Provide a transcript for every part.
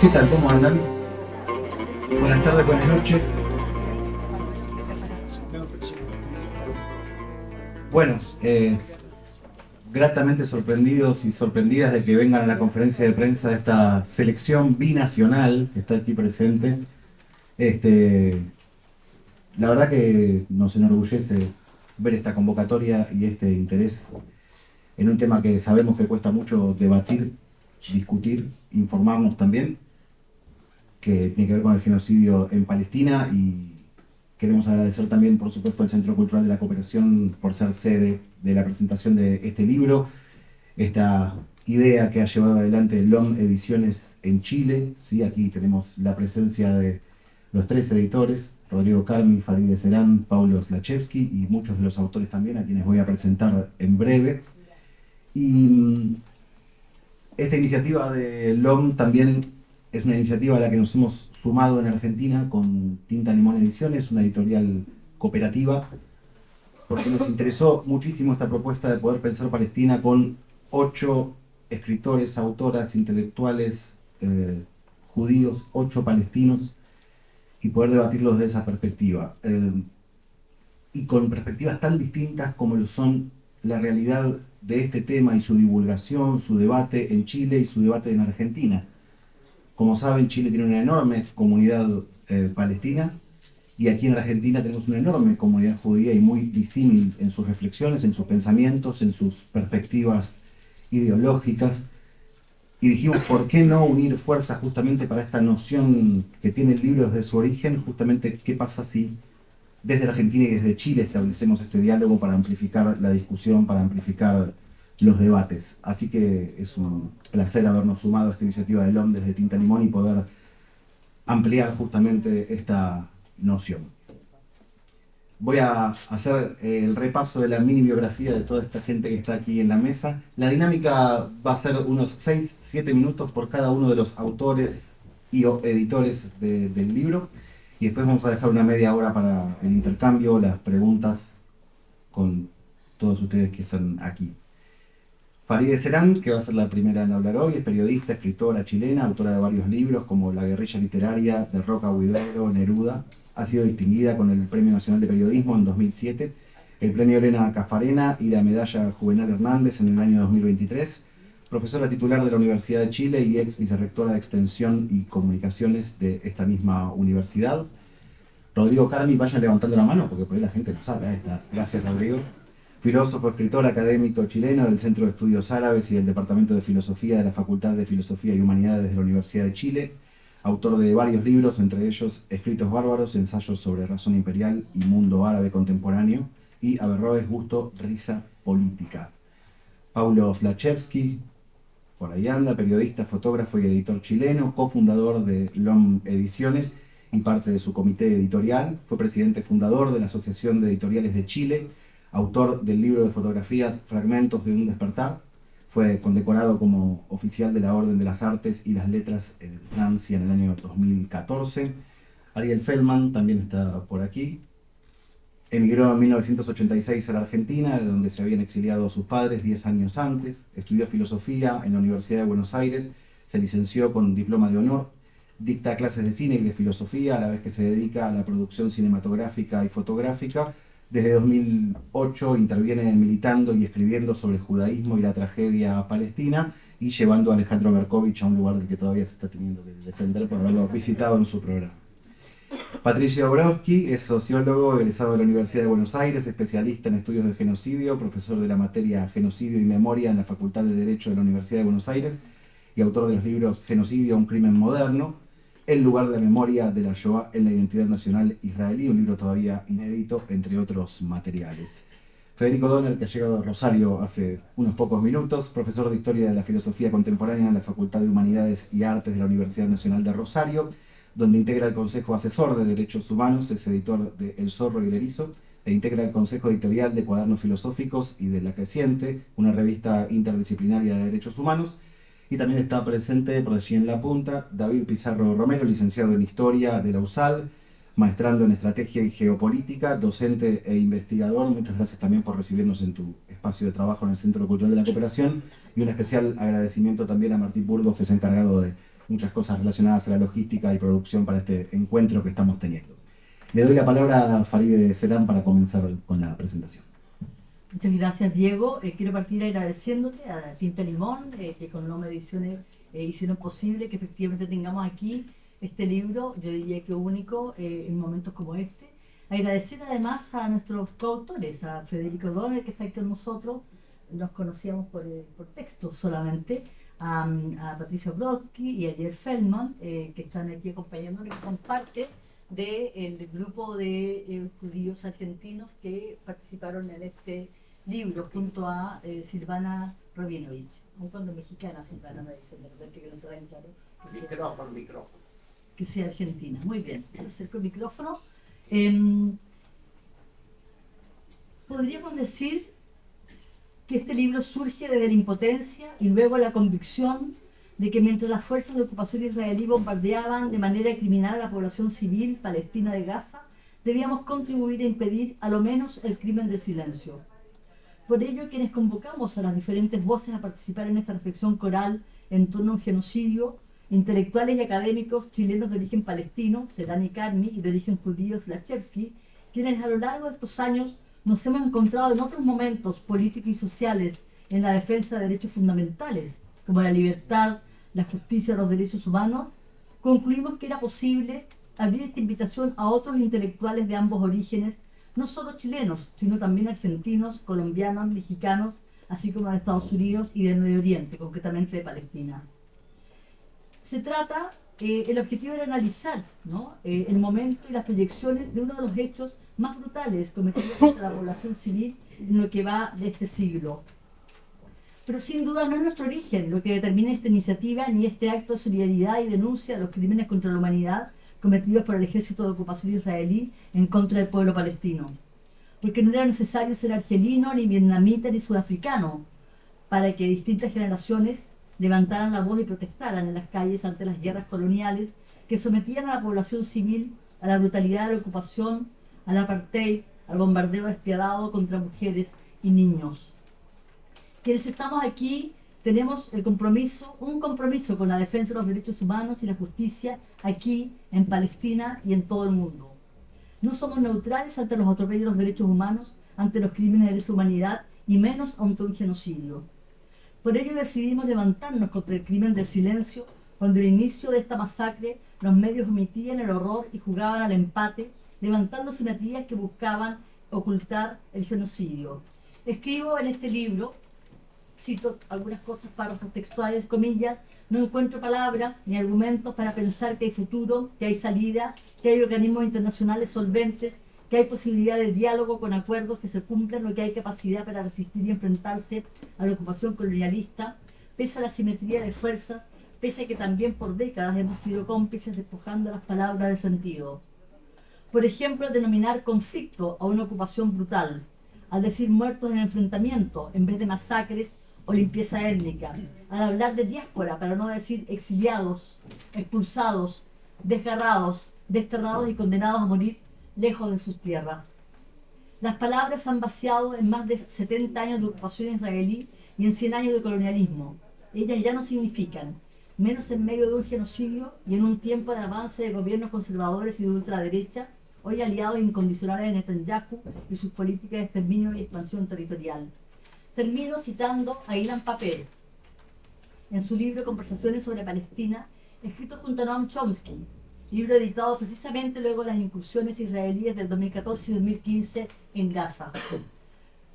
¿Qué tal? ¿Cómo andan? Buenas tardes, buenas noches. Bueno, gratamente sorprendidos y sorprendidas de que vengan a la conferencia de prensa de esta selección binacional que está aquí presente. Este, la verdad que nos enorgullece ver esta convocatoria y este interés en un tema que sabemos que cuesta mucho debatir, discutir, informarnos también, que tiene que ver con el genocidio en Palestina, y queremos agradecer también, por supuesto, al Centro Cultural de la Cooperación por ser sede de la presentación de este libro, esta idea que ha llevado adelante LOM Ediciones en Chile. ¿Sí? Aquí tenemos la presencia de los tres editores, Rodrigo Carmi, Farideh Serán, Paulo Slachevsky, y muchos de los autores también, a quienes voy a presentar en breve. Y esta iniciativa de LOM también es una iniciativa a la que nos hemos sumado en Argentina con Tinta Limón Ediciones, una editorial cooperativa, porque nos interesó muchísimo esta propuesta de poder pensar Palestina con 8 escritores, autoras, intelectuales judíos, 8 palestinos, y poder debatirlos de esa perspectiva. Y con perspectivas tan distintas como lo son la realidad de este tema y su divulgación, su debate en Chile y su debate en Argentina. Como saben, Chile tiene una enorme comunidad palestina, y aquí en Argentina tenemos una enorme comunidad judía y muy disímil en sus reflexiones, en sus pensamientos, en sus perspectivas ideológicas. Y dijimos, ¿por qué no unir fuerzas justamente para esta noción que tiene el libro desde su origen? Justamente, ¿qué pasa si desde Argentina y desde Chile establecemos este diálogo para amplificar la discusión, para amplificar los debates? Así que es un placer habernos sumado a esta iniciativa de LOM desde Tinta Limón y poder ampliar justamente esta noción. Voy a hacer el repaso de la mini biografía de toda esta gente que está aquí en la mesa. La dinámica va a ser unos 6-7 minutos por cada uno de los autores y editores del libro, y después vamos a dejar una media hora para el intercambio, las preguntas con todos ustedes que están aquí. Farideh Serán, que va a ser la primera en hablar hoy, es periodista, escritora chilena, autora de varios libros como La guerrilla literaria, De Roca a Huidobro, Neruda. Ha sido distinguida con el Premio Nacional de Periodismo en 2007, el Premio Elena Cafarena y la Medalla Juvenal Hernández en el año 2023. Profesora titular de la Universidad de Chile y ex vicerrectora de Extensión y Comunicaciones de esta misma universidad. Rodrigo Carmi, vayan levantando la mano porque por ahí la gente no sabe. Ahí está. Gracias, Rodrigo. Filósofo, escritor, académico chileno del Centro de Estudios Árabes y del Departamento de Filosofía de la Facultad de Filosofía y Humanidades de la Universidad de Chile. Autor de varios libros, entre ellos Escritos Bárbaros, Ensayos sobre Razón Imperial y Mundo Árabe Contemporáneo, y Averroes, Gusto, Risa Política. Paulo Slachevsky, por ahí anda, periodista, fotógrafo y editor chileno, cofundador de LOM Ediciones y parte de su comité editorial. Fue presidente fundador de la Asociación de Editoriales de Chile, autor del libro de fotografías Fragmentos de un despertar. Fue condecorado como oficial de la Orden de las Artes y las Letras en Francia en el año 2014. Ariel Feldman también está por aquí. Emigró en 1986 a la Argentina, de donde se habían exiliado sus padres 10 años antes. Estudió filosofía en la Universidad de Buenos Aires, se licenció con diploma de honor. Dicta clases de cine y de filosofía, a la vez que se dedica a la producción cinematográfica y fotográfica. Desde 2008 interviene militando y escribiendo sobre el judaísmo y la tragedia palestina, y llevando a Alejandro Berkovich a un lugar del que todavía se está teniendo que defender por haberlo visitado en su programa. Patricio Dabrowski es sociólogo, egresado de la Universidad de Buenos Aires, especialista en estudios de genocidio, profesor de la materia Genocidio y Memoria en la Facultad de Derecho de la Universidad de Buenos Aires y autor de los libros Genocidio, un crimen moderno, El lugar de la memoria de la Shoah en la identidad nacional israelí, un libro todavía inédito, entre otros materiales. Federico Donner, que ha llegado a Rosario hace unos pocos minutos, profesor de Historia de la Filosofía Contemporánea en la Facultad de Humanidades y Artes de la Universidad Nacional de Rosario, donde integra el Consejo Asesor de Derechos Humanos, es editor de El Zorro y el Erizo, e integra el Consejo Editorial de Cuadernos Filosóficos y de La Creciente, una revista interdisciplinaria de derechos humanos. Y también está presente, por allí en la punta, David Pizarro Romero, licenciado en Historia de la USAL, maestrando en Estrategia y Geopolítica, docente e investigador. Muchas gracias también por recibirnos en tu espacio de trabajo en el Centro Cultural de la Cooperación, y un especial agradecimiento también a Martín Burgos, que se ha encargado de muchas cosas relacionadas a la logística y producción para este encuentro que estamos teniendo. Le doy la palabra a Farideh Serán para comenzar con la presentación. Muchas gracias, Diego. Quiero partir agradeciéndote a Tinta Limón, que con Nome Ediciones hicieron posible que efectivamente tengamos aquí este libro, yo diría que único en momentos como este. Agradecer además a nuestros coautores, a Federico Donner, que está aquí con nosotros, nos conocíamos por texto solamente, a Patricia Brodsky y a Jeff Feldman, que están aquí acompañándonos, que son parte del grupo de judíos argentinos que participaron en este libro junto a Silvana Rabinovich, aun cuando mexicana Silvana me dice, de repente que no te va en claro que sea argentina. Muy bien, acerco el micrófono. Podríamos decir que este libro surge desde la impotencia y luego la convicción de que mientras las fuerzas de ocupación israelí bombardeaban de manera criminal a la población civil palestina de Gaza, debíamos contribuir a impedir a lo menos el crimen del silencio. Por ello, quienes convocamos a las diferentes voces a participar en esta reflexión coral en torno a un genocidio, intelectuales y académicos chilenos de origen palestino, Serani Karmi, y de origen judío, Slachevsky, quienes a lo largo de estos años nos hemos encontrado en otros momentos políticos y sociales en la defensa de derechos fundamentales, como la libertad, la justicia y los derechos humanos, concluimos que era posible abrir esta invitación a otros intelectuales de ambos orígenes, no solo chilenos, sino también argentinos, colombianos, mexicanos, así como de Estados Unidos y del Medio Oriente, concretamente de Palestina. Se trata, el objetivo era analizar, ¿no?, el momento y las proyecciones de uno de los hechos más brutales cometidos contra la población civil en lo que va de este siglo. Pero sin duda no es nuestro origen lo que determina esta iniciativa ni este acto de solidaridad y denuncia de los crímenes contra la humanidad cometidos por el ejército de ocupación israelí en contra del pueblo palestino. Porque no era necesario ser argelino, ni vietnamita, ni sudafricano para que distintas generaciones levantaran la voz y protestaran en las calles ante las guerras coloniales que sometían a la población civil a la brutalidad de la ocupación, al apartheid, al bombardeo despiadado contra mujeres y niños. Quienes estamos aquí tenemos un compromiso con la defensa de los derechos humanos y la justicia aquí, en Palestina y en todo el mundo. No somos neutrales ante los atropellos de los derechos humanos, ante los crímenes de lesa humanidad y menos ante un genocidio. Por ello decidimos levantarnos contra el crimen del silencio cuando al inicio de esta masacre los medios omitían el horror y jugaban al empate, levantando simetrías que buscaban ocultar el genocidio. Escribo en este libro, cito algunas cosas, párrafos textuales, comillas, no encuentro palabras ni argumentos para pensar que hay futuro, que hay salida, que hay organismos internacionales solventes, que hay posibilidad de diálogo con acuerdos que se cumplan o que hay capacidad para resistir y enfrentarse a la ocupación colonialista, pese a la simetría de fuerzas, pese a que también por décadas hemos sido cómplices despojando las palabras de sentido. Por ejemplo, al denominar conflicto a una ocupación brutal, al decir muertos en enfrentamiento en vez de masacres o limpieza étnica, al hablar de diáspora para no decir exiliados, expulsados, desgarrados, desterrados y condenados a morir lejos de sus tierras. Las palabras se han vaciado en más de 70 años de ocupación israelí y en 100 años de colonialismo. Ellas ya no significan, menos en medio de un genocidio y en un tiempo de avance de gobiernos conservadores y de ultraderecha, hoy aliados incondicionales de Netanyahu y sus políticas de exterminio y expansión territorial. Termino citando a Ilan Pappé, en su libro Conversaciones sobre Palestina, escrito junto a Noam Chomsky, libro editado precisamente luego de las incursiones israelíes del 2014 y 2015 en Gaza.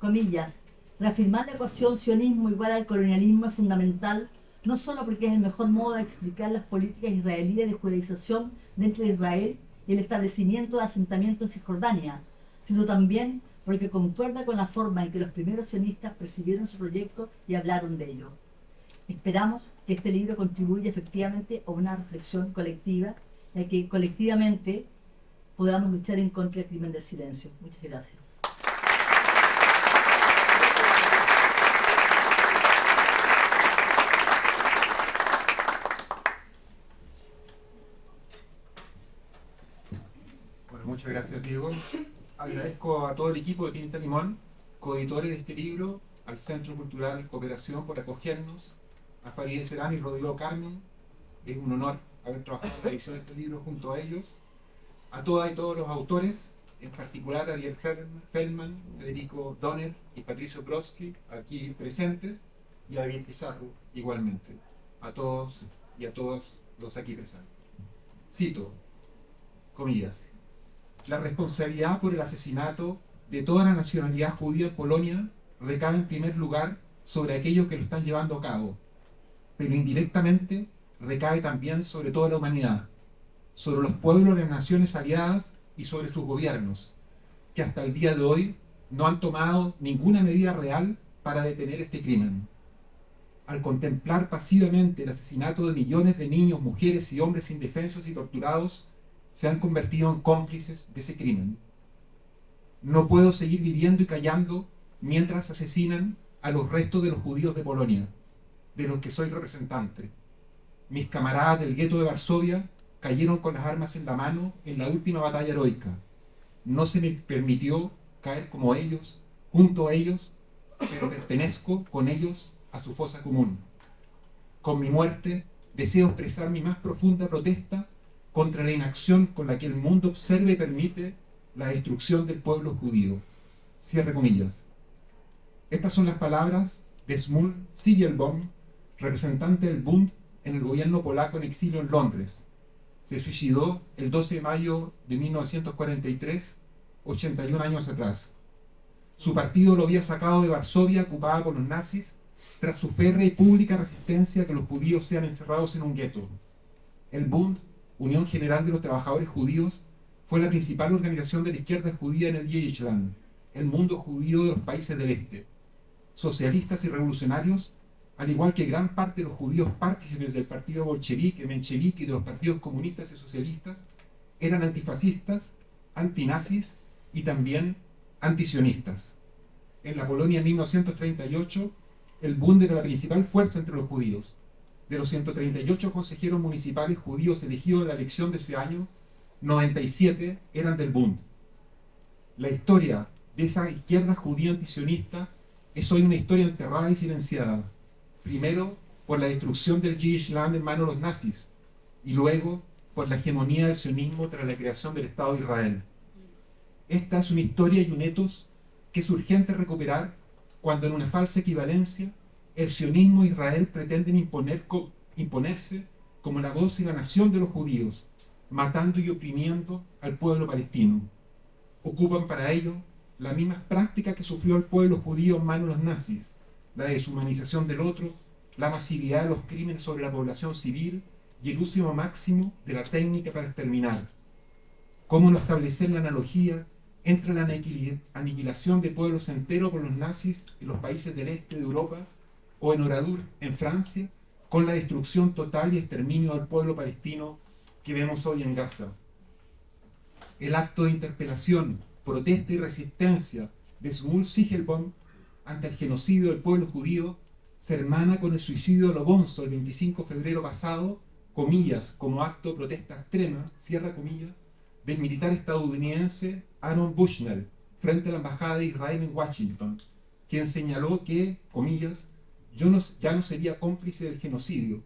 Comillas, reafirmar la ecuación sionismo igual al colonialismo es fundamental, no solo porque es el mejor modo de explicar las políticas israelíes de judaización dentro de Israel y el establecimiento de asentamiento en Cisjordania, sino también porque concuerda con la forma en que los primeros sionistas percibieron su proyecto y hablaron de ello. Esperamos que este libro contribuya efectivamente a una reflexión colectiva y a que colectivamente podamos luchar en contra del crimen del silencio. Muchas gracias. Bueno, muchas gracias, Diego. Agradezco a todo el equipo de Tinta Limón, coeditores de este libro, al Centro Cultural Cooperación por acogernos, a Farideh Serán y Rodrigo Carmen, Es un honor haber trabajado en la edición de este libro junto a ellos, a todas y todos los autores, en particular a Ariel Feldman, Federico Donner y Patricio Brodsky, aquí presentes, y a David Pizarro, igualmente, a todos y a todas los aquí presentes. Cito, comillas, la responsabilidad por el asesinato de toda la nacionalidad judía en Polonia recae en primer lugar sobre aquellos que lo están llevando a cabo, pero indirectamente recae también sobre toda la humanidad, sobre los pueblos de las naciones aliadas y sobre sus gobiernos, que hasta el día de hoy no han tomado ninguna medida real para detener este crimen. Al contemplar pasivamente el asesinato de millones de niños, mujeres y hombres indefensos y torturados, se han convertido en cómplices de ese crimen. No puedo seguir viviendo y callando mientras asesinan a los restos de los judíos de Polonia, de los que soy representante. Mis camaradas del gueto de Varsovia cayeron con las armas en la mano en la última batalla heroica. No se me permitió caer como ellos, junto a ellos, pero pertenezco con ellos a su fosa común. Con mi muerte deseo expresar mi más profunda protesta contra la inacción con la que el mundo observa y permite la destrucción del pueblo judío. Cierre comillas. Estas son las palabras de Szmul Siegelbaum, representante del Bund en el gobierno polaco en exilio en Londres. Se suicidó el 12 de mayo de 1943, 81 años atrás. Su partido lo había sacado de Varsovia, ocupada por los nazis, tras su férrea y pública resistencia a que los judíos sean encerrados en un gueto. El Bund, Unión General de los Trabajadores Judíos, fue la principal organización de la izquierda judía en el Deutschland, el mundo judío de los países del este. Socialistas y revolucionarios, al igual que gran parte de los judíos partícipes del partido bolchevique, menchevique y de los partidos comunistas y socialistas, eran antifascistas, antinazis y también antisionistas. En la Polonia en 1938, el Bund era la principal fuerza entre los judíos. De los 138 consejeros municipales judíos elegidos en la elección de ese año, 97 eran del Bund. La historia de esa izquierda judía antisionista es hoy una historia enterrada y silenciada. Primero, por la destrucción del Yiddish Land en manos de los nazis, y luego por la hegemonía del sionismo tras la creación del Estado de Israel. Esta es una historia y un etos que es urgente recuperar cuando en una falsa equivalencia el sionismo e Israel pretenden imponerse como la voz y la nación de los judíos, matando y oprimiendo al pueblo palestino. Ocupan para ello las mismas prácticas que sufrió el pueblo judío en manos de los nazis, la deshumanización del otro, la masividad de los crímenes sobre la población civil y el uso máximo de la técnica para exterminar. ¿Cómo no establecer la analogía entre la aniquilación de pueblos enteros por los nazis en los países del este de Europa o en Oradour, en Francia, con la destrucción total y exterminio del pueblo palestino que vemos hoy en Gaza? El acto de interpelación, protesta y resistencia de Szmul Siegelbaum ante el genocidio del pueblo judío se hermana con el suicidio de Lobonzo el 25 de febrero pasado, comillas, como acto de protesta extrema, cierra comillas, del militar estadounidense Aaron Bushnell frente a la embajada de Israel en Washington, quien señaló que, comillas, ya no sería cómplice del genocidio,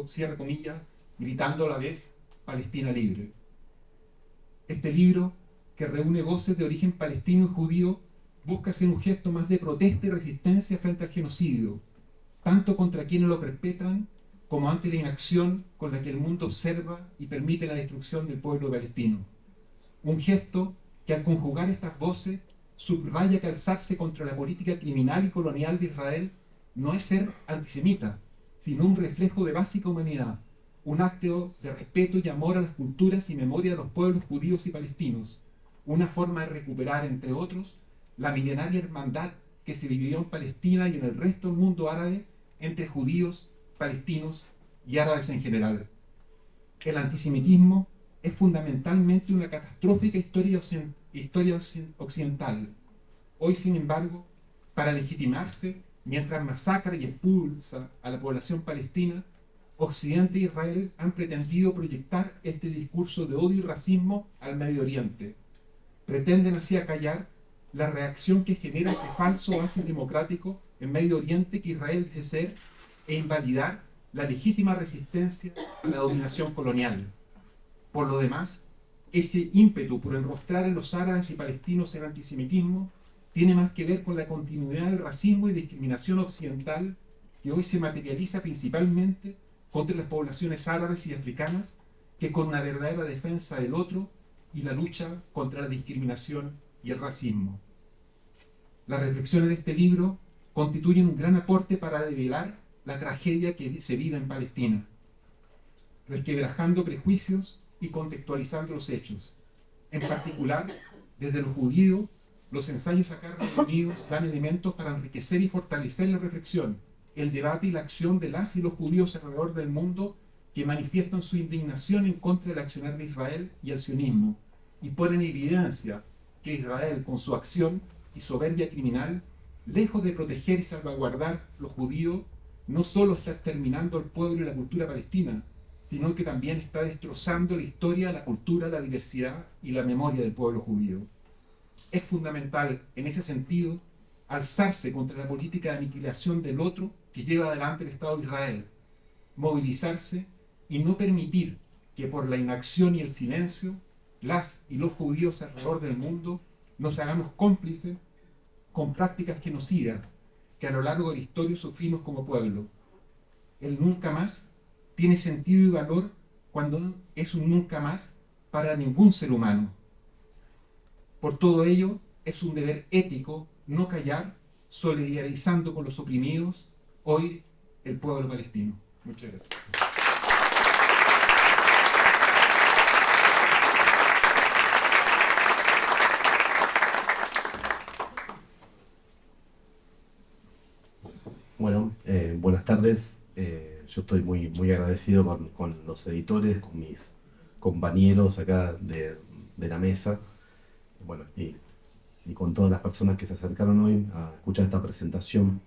cierra comillas, gritando a la vez Palestina libre. Este libro, que reúne voces de origen palestino y judío, busca ser un gesto más de protesta y resistencia frente al genocidio, tanto contra quienes lo perpetran como ante la inacción con la que el mundo observa y permite la destrucción del pueblo palestino. Un gesto que al conjugar estas voces subraya que alzarse contra la política criminal y colonial de Israel no es ser antisemita, sino un reflejo de básica humanidad, un acto de respeto y amor a las culturas y memoria de los pueblos judíos y palestinos, una forma de recuperar, entre otros, la milenaria hermandad que se vivió en Palestina y en el resto del mundo árabe entre judíos, palestinos y árabes en general. El antisemitismo es fundamentalmente una catastrófica historia occidental. Hoy, sin embargo, para legitimarse, mientras masacra y expulsa a la población palestina, Occidente e Israel han pretendido proyectar este discurso de odio y racismo al Medio Oriente. Pretenden así acallar la reacción que genera ese falso oasis democrático en Medio Oriente que Israel dice ser e invalidar la legítima resistencia a la dominación colonial. Por lo demás, ese ímpetu por enrostrar en los árabes y palestinos el antisemitismo tiene más que ver con la continuidad del racismo y discriminación occidental que hoy se materializa principalmente contra las poblaciones árabes y africanas que con una verdadera defensa del otro y la lucha contra la discriminación y el racismo. Las reflexiones de este libro constituyen un gran aporte para develar la tragedia que se vive en Palestina, resquebrajando prejuicios y contextualizando los hechos. En particular, desde lo judío, los ensayos acá reunidos dan elementos para enriquecer y fortalecer la reflexión, el debate y la acción de las y los judíos alrededor del mundo que manifiestan su indignación en contra del accionar de Israel y el sionismo, y ponen en evidencia que Israel, con su acción y soberbia criminal, lejos de proteger y salvaguardar los judíos, no solo está exterminando al pueblo y la cultura palestina, sino que también está destrozando la historia, la cultura, la diversidad y la memoria del pueblo judío. Es fundamental, en ese sentido, alzarse contra la política de aniquilación del otro que lleva adelante el Estado de Israel, movilizarse y no permitir que por la inacción y el silencio, las y los judíos alrededor del mundo nos hagamos cómplices con prácticas genocidas que a lo largo de la historia sufrimos como pueblo. El nunca más tiene sentido y valor cuando es un nunca más para ningún ser humano. Por todo ello, es un deber ético no callar, solidarizando con los oprimidos, hoy el pueblo palestino. Muchas gracias. Bueno, buenas tardes. Yo estoy muy agradecido con los editores, con mis compañeros acá de la mesa, bueno, y con todas las personas que se acercaron hoy a escuchar esta presentación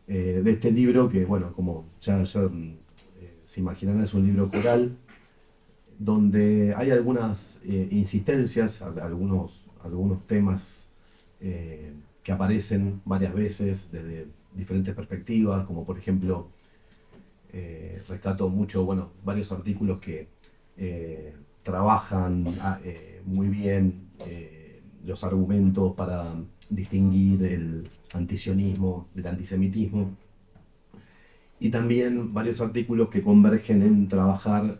de este libro que, bueno, como ya se imaginarán, es un libro coral donde hay algunas insistencias, algunos temas que aparecen varias veces desde diferentes perspectivas, como por ejemplo, rescato mucho, bueno, varios artículos que trabajan muy bien los argumentos para distinguir el antisionismo del antisemitismo, y también varios artículos que convergen en trabajar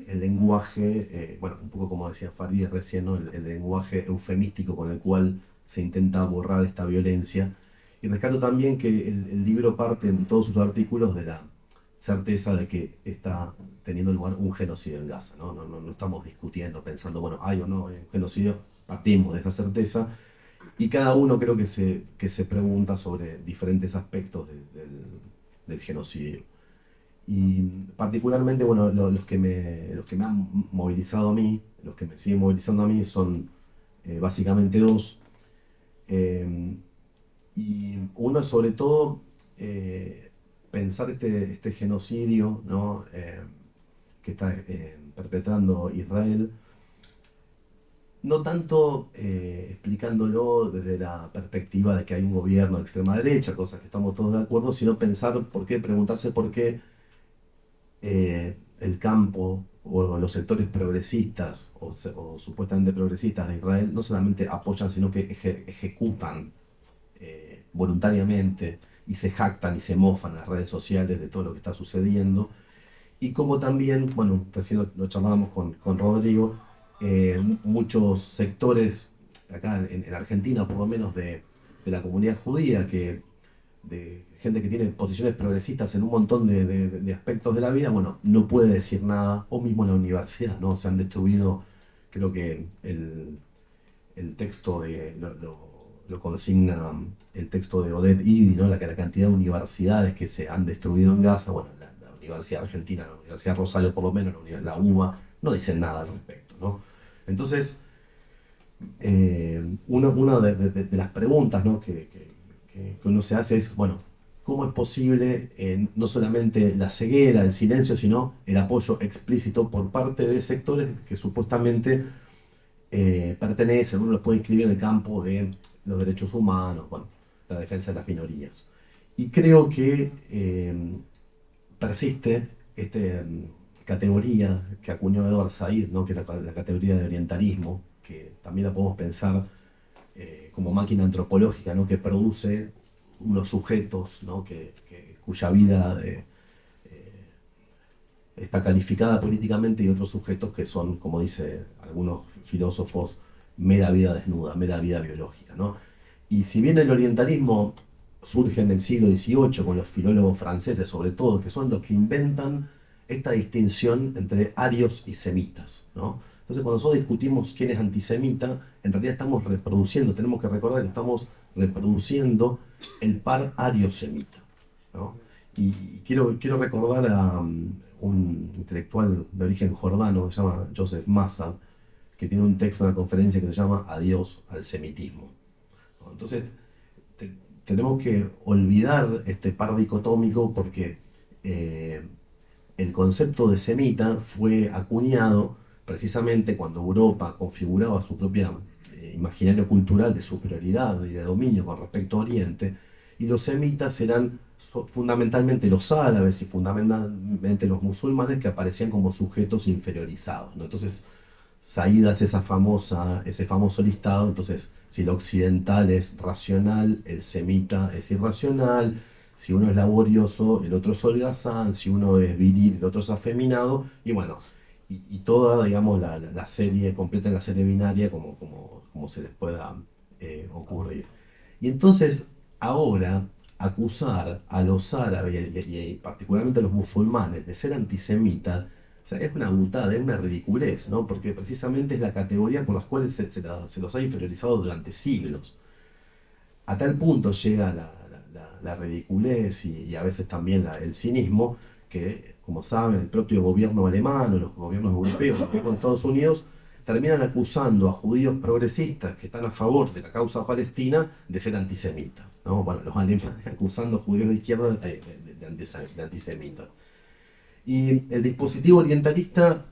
el lenguaje, bueno, un poco como decía Farideh recién, ¿no? El lenguaje eufemístico con el cual se intenta borrar esta violencia. Y rescato también que el libro parte en todos sus artículos de la certeza de que está teniendo lugar un genocidio en Gaza, ¿no? No estamos discutiendo, pensando, bueno, hay o no hay un genocidio, partimos de esa certeza, y cada uno creo que se pregunta sobre diferentes aspectos del genocidio. Y particularmente, bueno, los que me han movilizado a mí, los que me siguen movilizando a mí son básicamente dos. Y uno es sobre todo pensar este genocidio, ¿no? Que está perpetrando Israel, no tanto explicándolo desde la perspectiva de que hay un gobierno de extrema derecha, cosas que estamos todos de acuerdo, sino preguntarse por qué el campo o los sectores progresistas o supuestamente progresistas de Israel no solamente apoyan, sino que ejecutan voluntariamente y se jactan y se mofan en las redes sociales de todo lo que está sucediendo. Y como también, bueno, recién lo charlábamos con Rodrigo, muchos sectores acá en Argentina, por lo menos de la comunidad judía, de gente que tiene posiciones progresistas en un montón de aspectos de la vida, bueno, no puede decir nada, o mismo en la universidad, ¿no? Se han destruido, creo que el texto lo consigna el texto de Oded Idi, ¿no? La cantidad de universidades que se han destruido en Gaza, bueno, la Universidad Argentina, la Universidad Rosario por lo menos, la UBA, no dicen nada al respecto, ¿no? Entonces, una de las preguntas, ¿no? que uno se hace es, bueno, ¿cómo es posible no solamente la ceguera, el silencio, sino el apoyo explícito por parte de sectores que supuestamente pertenecen, uno los puede inscribir en el campo de los derechos humanos, bueno, la defensa de las minorías? Y creo que persiste esta categoría que acuñó Edward Said, ¿no? Que es la categoría de orientalismo, que también la podemos pensar como máquina antropológica, ¿no? Que produce unos sujetos, ¿no? Cuya vida está calificada políticamente, y otros sujetos que son, como dicen algunos filósofos, mera vida desnuda, mera vida biológica, ¿no? Y si bien el orientalismo surge en el siglo XVIII con los filólogos franceses, sobre todo, que son los que inventan esta distinción entre arios y semitas, ¿no? Entonces, cuando nosotros discutimos quién es antisemita, en realidad estamos reproduciendo, tenemos que recordar que estamos reproduciendo el par ario-semita, ¿no? Y quiero recordar a un intelectual de origen jordano que se llama Joseph Massad, que tiene un texto en una conferencia que se llama Adiós al semitismo, ¿no? Entonces, tenemos que olvidar este par dicotómico, porque el concepto de semita fue acuñado precisamente cuando Europa configuraba su propia imaginario cultural de superioridad y de dominio con respecto a Oriente, y los semitas eran fundamentalmente los árabes y fundamentalmente los musulmanes, que aparecían como sujetos inferiorizados, ¿no? Entonces, Said hace ese famoso listado. Entonces, si el occidental es racional, el semita es irracional; si uno es laborioso, el otro es holgazán; si uno es viril, el otro es afeminado; y bueno, y toda, digamos, la serie completa, en la serie binaria, como se les pueda ocurrir. Y entonces, ahora, acusar a los árabes y particularmente a los musulmanes de ser antisemitas, o sea, es una butada, es una ridiculez, ¿no? Porque precisamente es la categoría por la cual se los ha inferiorizado durante siglos. A tal punto llega la ridiculez y a veces también el cinismo, que, como saben, el propio gobierno alemán, o los gobiernos europeos, los gobiernos de Estados Unidos, terminan acusando a judíos progresistas que están a favor de la causa palestina de ser antisemitas, ¿no? Bueno, los alemanes acusando a judíos de izquierda de antisemitas. Y el dispositivo orientalista,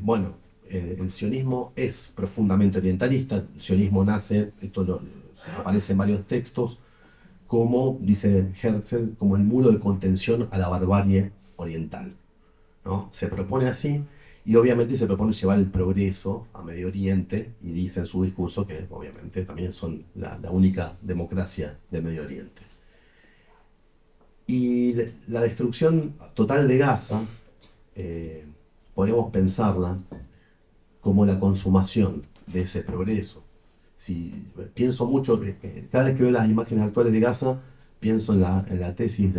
bueno, el sionismo es profundamente orientalista. El sionismo nace, aparece en varios textos, como, dice Herzl, como el muro de contención a la barbarie oriental, ¿no? Se propone así, y obviamente se propone llevar el progreso a Medio Oriente, y dice en su discurso que obviamente también son la única democracia de Medio Oriente. Y la destrucción total de Gaza, podemos pensarla como la consumación de ese progreso. Pienso mucho, cada vez que veo las imágenes actuales de Gaza, pienso en la tesis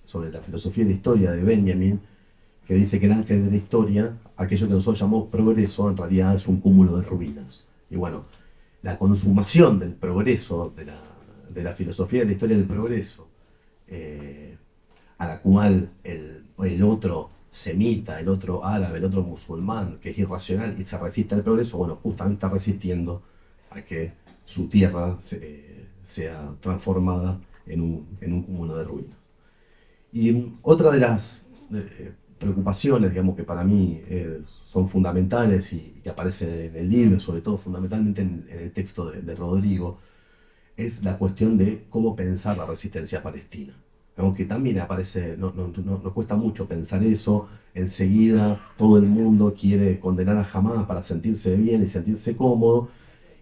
sobre la filosofía de la historia de Benjamin, que dice que el ángel de la historia, aquello que nosotros llamamos progreso, en realidad es un cúmulo de ruinas. Y bueno, la consumación del progreso, de la filosofía de la historia del progreso, a la cual el otro semita, el otro árabe, el otro musulmán, que es irracional y se resiste al progreso, bueno, justamente está resistiendo a que su tierra sea transformada en un cúmulo de ruinas. Y otra de las preocupaciones, digamos, que para mí son fundamentales y que aparecen en el libro, sobre todo fundamentalmente en el texto de Rodrigo, es la cuestión de cómo pensar la resistencia palestina. Aunque también aparece, nos cuesta mucho pensar eso. Enseguida todo el mundo quiere condenar a Hamás para sentirse bien y sentirse cómodo.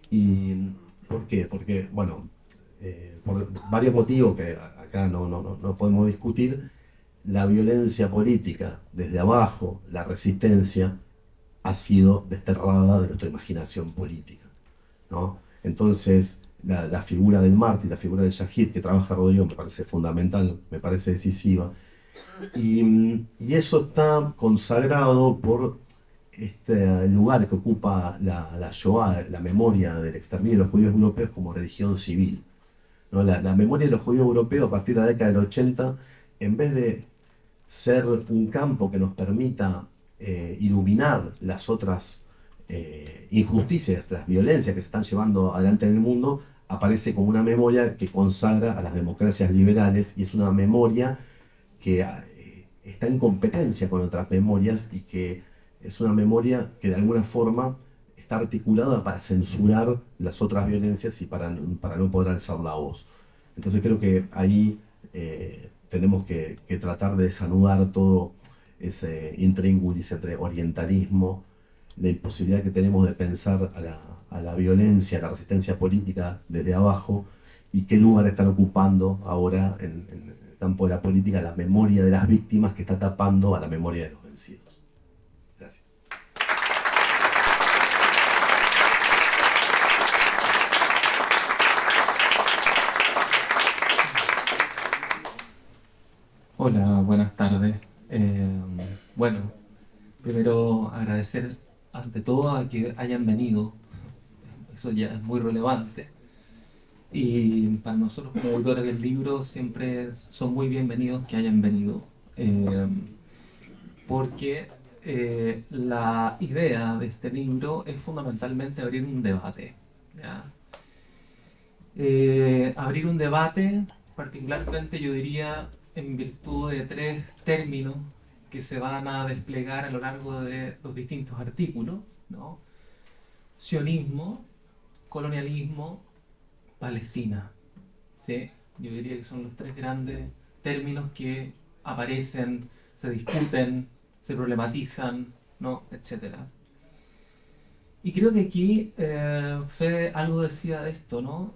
¿Y por qué? Porque, bueno, por varios motivos que acá no podemos discutir, la violencia política desde abajo, la resistencia, ha sido desterrada de nuestra imaginación política, ¿no? Entonces, la figura del mártir, la figura del shahid que trabaja Rodrigo, me parece fundamental, me parece decisiva. Y eso está consagrado por el lugar que ocupa la Shoah, la memoria del exterminio de los judíos europeos, como religión civil, ¿no? La memoria de los judíos europeos a partir de la década del 80, en vez de ser un campo que nos permita iluminar las otras injusticias, las violencias que se están llevando adelante en el mundo, aparece como una memoria que consagra a las democracias liberales, y es una memoria que está en competencia con otras memorias, y que es una memoria que de alguna forma está articulada para censurar las otras violencias y para no poder alzar la voz. Entonces creo que ahí tenemos que tratar de desanudar todo ese intríngulis entre orientalismo, la imposibilidad que tenemos de pensar a la violencia, a la resistencia política desde abajo, y qué lugar están ocupando ahora en el campo de la política la memoria de las víctimas que está tapando a la memoria de los vencidos. Gracias. Hola, buenas tardes. Bueno, primero agradecer ante todo a que hayan venido, eso ya es muy relevante. Y para nosotros como autores del libro siempre son muy bienvenidos que hayan venido, porque la idea de este libro es fundamentalmente abrir un debate, ¿ya? Abrir un debate, particularmente yo diría en virtud de tres términos que se van a desplegar a lo largo de los distintos artículos, ¿no? Sionismo, colonialismo, Palestina, ¿sí? Yo diría que son los tres grandes términos que aparecen, se discuten, se problematizan, ¿no? Etcétera. Y creo que aquí Fede algo decía de esto, ¿no?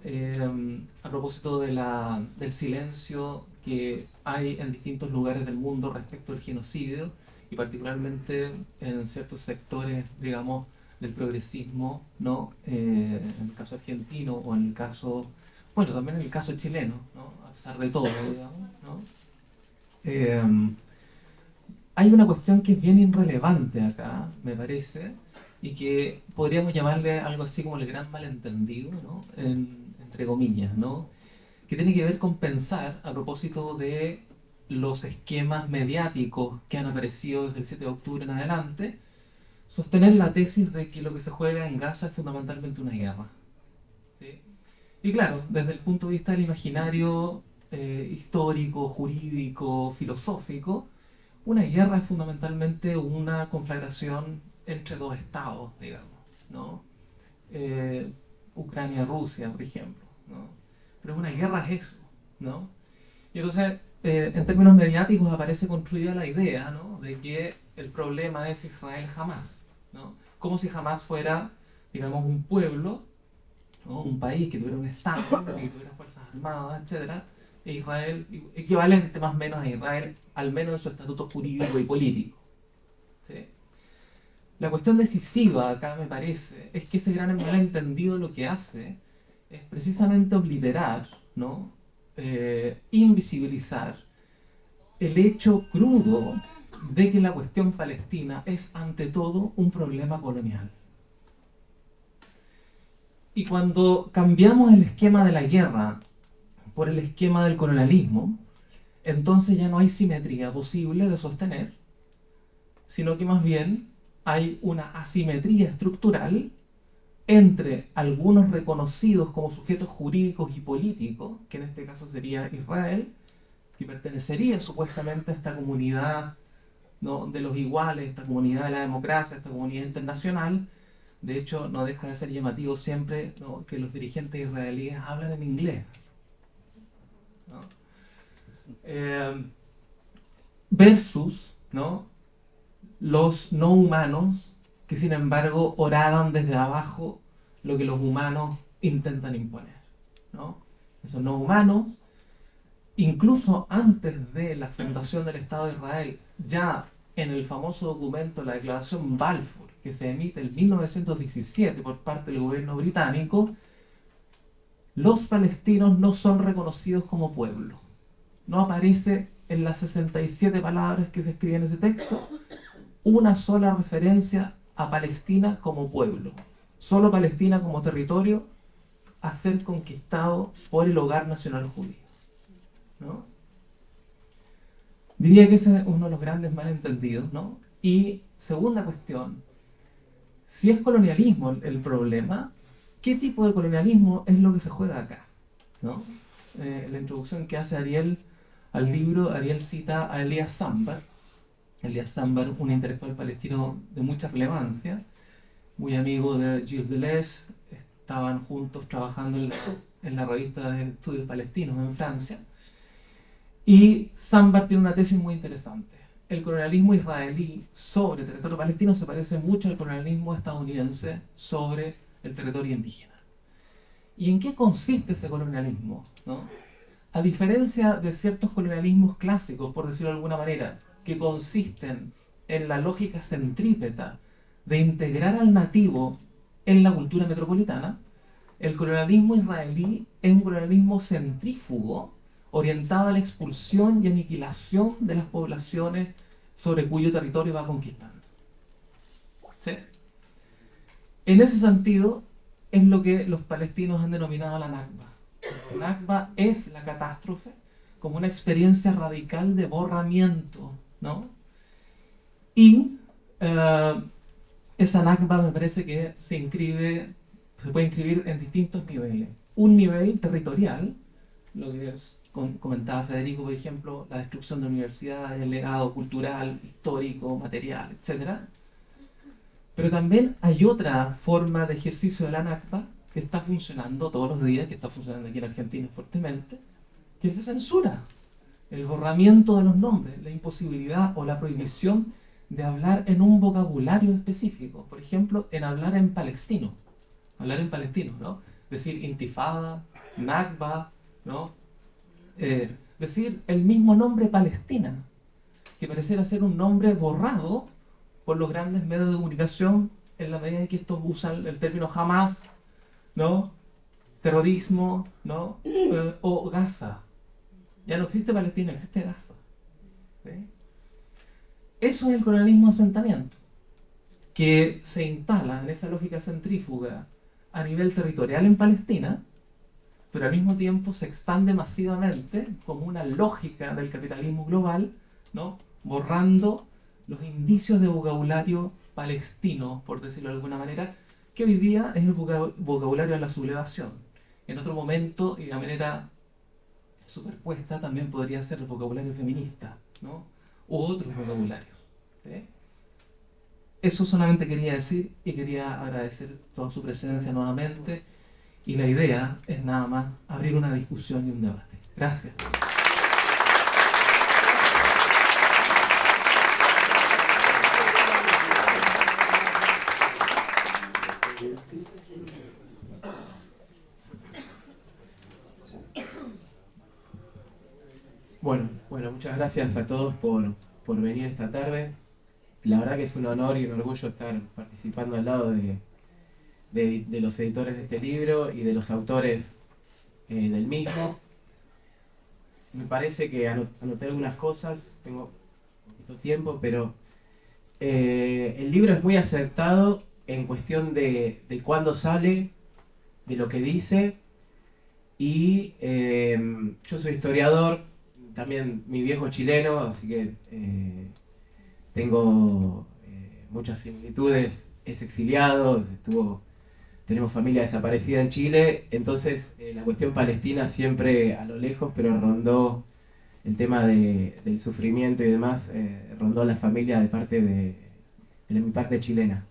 A propósito del silencio que hay en distintos lugares del mundo respecto al genocidio, y particularmente en ciertos sectores, digamos, del progresismo, ¿no? En el caso argentino o en el caso, bueno, también en el caso chileno, ¿no? A pesar de todo, digamos, ¿no? Hay una cuestión que es bien irrelevante acá, me parece, y que podríamos llamarle algo así como el gran malentendido, ¿no? Entre comillas, ¿no? Que tiene que ver con pensar, a propósito de los esquemas mediáticos que han aparecido desde el 7 de octubre en adelante, sostener la tesis de que lo que se juega en Gaza es fundamentalmente una guerra, ¿sí? Y claro, desde el punto de vista del imaginario histórico, jurídico, filosófico, una guerra es fundamentalmente una conflagración entre dos estados, digamos, ¿no? Ucrania-Rusia, por ejemplo, ¿no? Pero una guerra es eso, ¿no? Y entonces, en términos mediáticos aparece construida la idea, ¿no? De que el problema es Israel-Hamás, ¿no? Como si Hamás fuera, digamos, un pueblo, ¿no? Un país que tuviera un Estado, que tuviera fuerzas armadas, etcétera, e Israel, equivalente más o menos a Israel, al menos en su estatuto jurídico y político, ¿sí? La cuestión decisiva acá, me parece, es que ese gran malentendido lo que hace es precisamente obliterar, ¿no? Invisibilizar el hecho crudo de que la cuestión palestina es ante todo un problema colonial. Y cuando cambiamos el esquema de la guerra por el esquema del colonialismo, entonces ya no hay simetría posible de sostener, sino que más bien hay una asimetría estructural entre algunos reconocidos como sujetos jurídicos y políticos, que en este caso sería Israel, que pertenecería supuestamente a esta comunidad, ¿no? De los iguales, esta comunidad de la democracia, esta comunidad internacional. De hecho, no deja de ser llamativo siempre, ¿no? Que los dirigentes israelíes hablan en inglés, ¿no? Versus, ¿no? Los no humanos que sin embargo horadan desde abajo lo que los humanos intentan imponer, ¿no? Esos no humanos, incluso antes de la fundación del Estado de Israel, ya en el famoso documento, la Declaración Balfour, que se emite en 1917 por parte del gobierno británico, los palestinos no son reconocidos como pueblo. No aparece en las 67 palabras que se escriben en ese texto una sola referencia a Palestina como pueblo. Solo Palestina como territorio a ser conquistado por el hogar nacional judío, ¿no? Diría que ese es uno de los grandes malentendidos, ¿no? Y segunda cuestión, si es colonialismo el problema, ¿qué tipo de colonialismo es lo que se juega acá, ¿no? En la introducción que hace Ariel al libro, Ariel cita a Elias Sambar. Elias Sambar, un intelectual palestino de mucha relevancia, muy amigo de Gilles Deleuze, estaban juntos trabajando en la revista de estudios palestinos en Francia, Y Sambar tiene una tesis muy interesante. El colonialismo israelí sobre el territorio palestino se parece mucho al colonialismo estadounidense sobre el territorio indígena. ¿Y en qué consiste ese colonialismo? ¿No? A diferencia de ciertos colonialismos clásicos, por decirlo de alguna manera, que consisten en la lógica centrípeta de integrar al nativo en la cultura metropolitana, el colonialismo israelí es un colonialismo centrífugo orientado a la expulsión y aniquilación de las poblaciones sobre cuyo territorio va conquistando. ¿Sí? En ese sentido, es lo que los palestinos han denominado la Nakba. La Nakba es la catástrofe como una experiencia radical de borramiento, ¿no? Y esa Nakba me parece que se puede inscribir en distintos niveles. Un nivel territorial, lo que comentaba Federico, por ejemplo, la destrucción de universidades, el legado cultural, histórico, material, etc. Pero también hay otra forma de ejercicio de la Nakba que está funcionando todos los días, que está funcionando aquí en Argentina fuertemente, que es la censura, el borramiento de los nombres, la imposibilidad o la prohibición de hablar en un vocabulario específico. Por ejemplo, en hablar en palestino, ¿no? Decir intifada, Nakba, ¿no? Decir el mismo nombre Palestina, que pareciera ser un nombre borrado por los grandes medios de comunicación en la medida en que estos usan el término Hamas, ¿no? Terrorismo, ¿no? O Gaza. Ya no existe Palestina, existe Gaza. ¿Sí? Eso es el colonialismo de asentamiento, que se instala en esa lógica centrífuga a nivel territorial en Palestina, pero al mismo tiempo se expande masivamente como una lógica del capitalismo global, ¿no? Borrando los indicios de vocabulario palestino, por decirlo de alguna manera, que hoy día es el vocabulario de la sublevación. En otro momento, y de manera superpuesta, también podría ser el vocabulario feminista, ¿no? U otros vocabularios. ¿Sí? Eso solamente quería decir, y quería agradecer toda su presencia nuevamente, y la idea es nada más abrir una discusión y un debate. Gracias. Bueno, muchas gracias a todos por venir esta tarde. La verdad que es un honor y un orgullo estar participando al lado de los editores de este libro y de los autores del mismo. Me parece que anoté algunas cosas, tengo poquito tiempo, pero el libro es muy acertado en cuestión de cuándo sale, de lo que dice, y yo soy historiador, también mi viejo es chileno, así que tengo muchas similitudes, es exiliado, tenemos familia desaparecida en Chile, entonces la cuestión palestina siempre a lo lejos, pero rondó el tema del sufrimiento y demás, rondó la familia de mi parte chilena.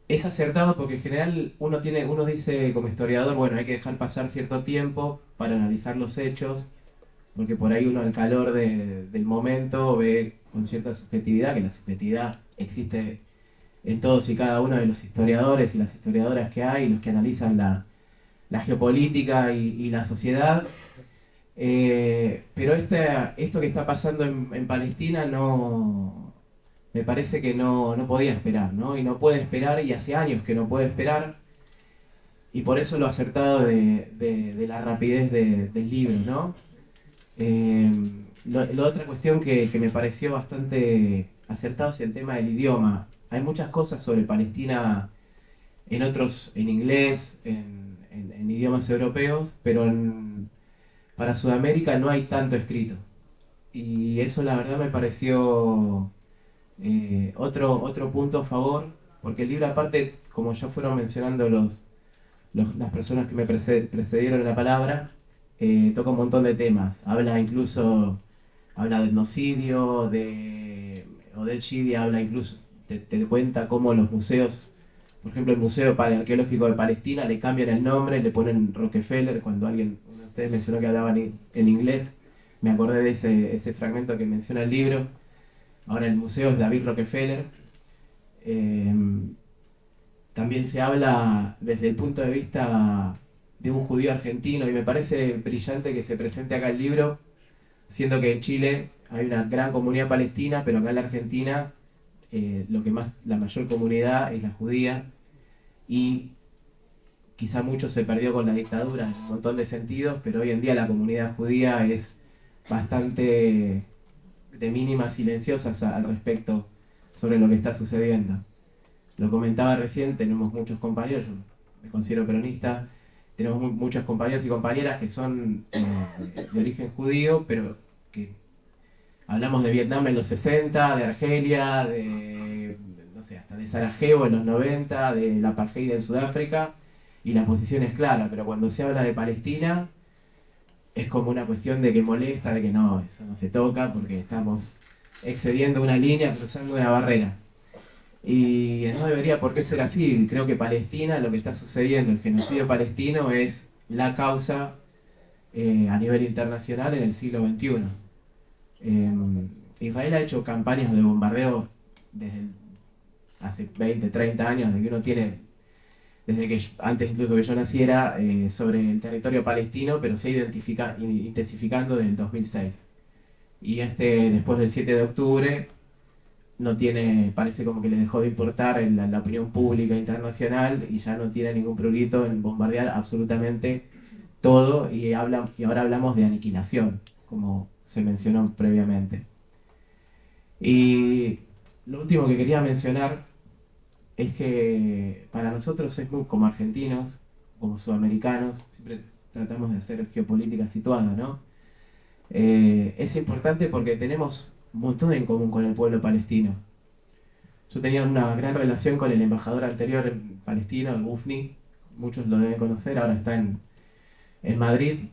Es acertado porque en general uno dice como historiador, bueno, hay que dejar pasar cierto tiempo para analizar los hechos, porque por ahí uno al calor del momento ve con cierta subjetividad, que la subjetividad existe en todos y cada uno de los historiadores y las historiadoras que hay, los que analizan la geopolítica y la sociedad. Pero esto que está pasando en Palestina me parece que no podía esperar, ¿no? Y no puede esperar, y hace años que no puede esperar, y por eso lo acertado de la rapidez del libro, ¿no? La otra cuestión que me pareció bastante acertado es el tema del idioma. Hay muchas cosas sobre Palestina en inglés, en idiomas europeos, pero para Sudamérica no hay tanto escrito. Y eso la verdad me pareció otro punto a favor, porque el libro aparte, como ya fueron mencionando las personas que me precedieron en la palabra, toca un montón de temas. Habla de etnocidio, Oded Shidi habla incluso, te cuenta cómo los museos, por ejemplo el Museo Arqueológico de Palestina, le cambian el nombre, le ponen Rockefeller cuando alguien, uno ustedes mencionó que hablaban en inglés, me acordé de ese fragmento que menciona el libro. Ahora el museo es David Rockefeller. También se habla desde el punto de vista de un judío argentino y me parece brillante que se presente acá el libro, siendo que en Chile hay una gran comunidad palestina, pero acá en la Argentina la mayor comunidad es la judía y quizá mucho se perdió con la dictadura en un montón de sentidos, pero hoy en día la comunidad judía es bastante de mínimas silenciosas al respecto sobre lo que está sucediendo. Lo comentaba recién, tenemos muchos compañeros, yo me considero peronista, tenemos muchos compañeros y compañeras que son de origen judío, pero que hablamos de Vietnam en los 60, de Argelia, no sé, hasta de Sarajevo en los 90, de la apartheid en Sudáfrica, y la posición es clara, pero cuando se habla de Palestina es como una cuestión de que molesta, de que no, eso no se toca porque estamos excediendo una línea, cruzando una barrera. Y no debería por qué ser así. Creo que Palestina, lo que está sucediendo, el genocidio palestino es la causa a nivel internacional en el siglo XXI. Israel ha hecho campañas de bombardeo desde hace 20, 30 años, desde que uno tiene, desde que antes incluso que yo naciera, sobre el territorio palestino, pero se ha intensificando desde el 2006. Y después del 7 de octubre, parece como que le dejó de importar en la opinión pública internacional y ya no tiene ningún prurito en bombardear absolutamente todo y ahora hablamos de aniquilación, como se mencionó previamente. Y lo último que quería mencionar es que para nosotros como argentinos, como sudamericanos, siempre tratamos de hacer geopolítica situada, ¿no? Es importante porque tenemos un montón en común con el pueblo palestino. Yo tenía una gran relación con el embajador anterior palestino, el Gufni, muchos lo deben conocer, ahora está en Madrid,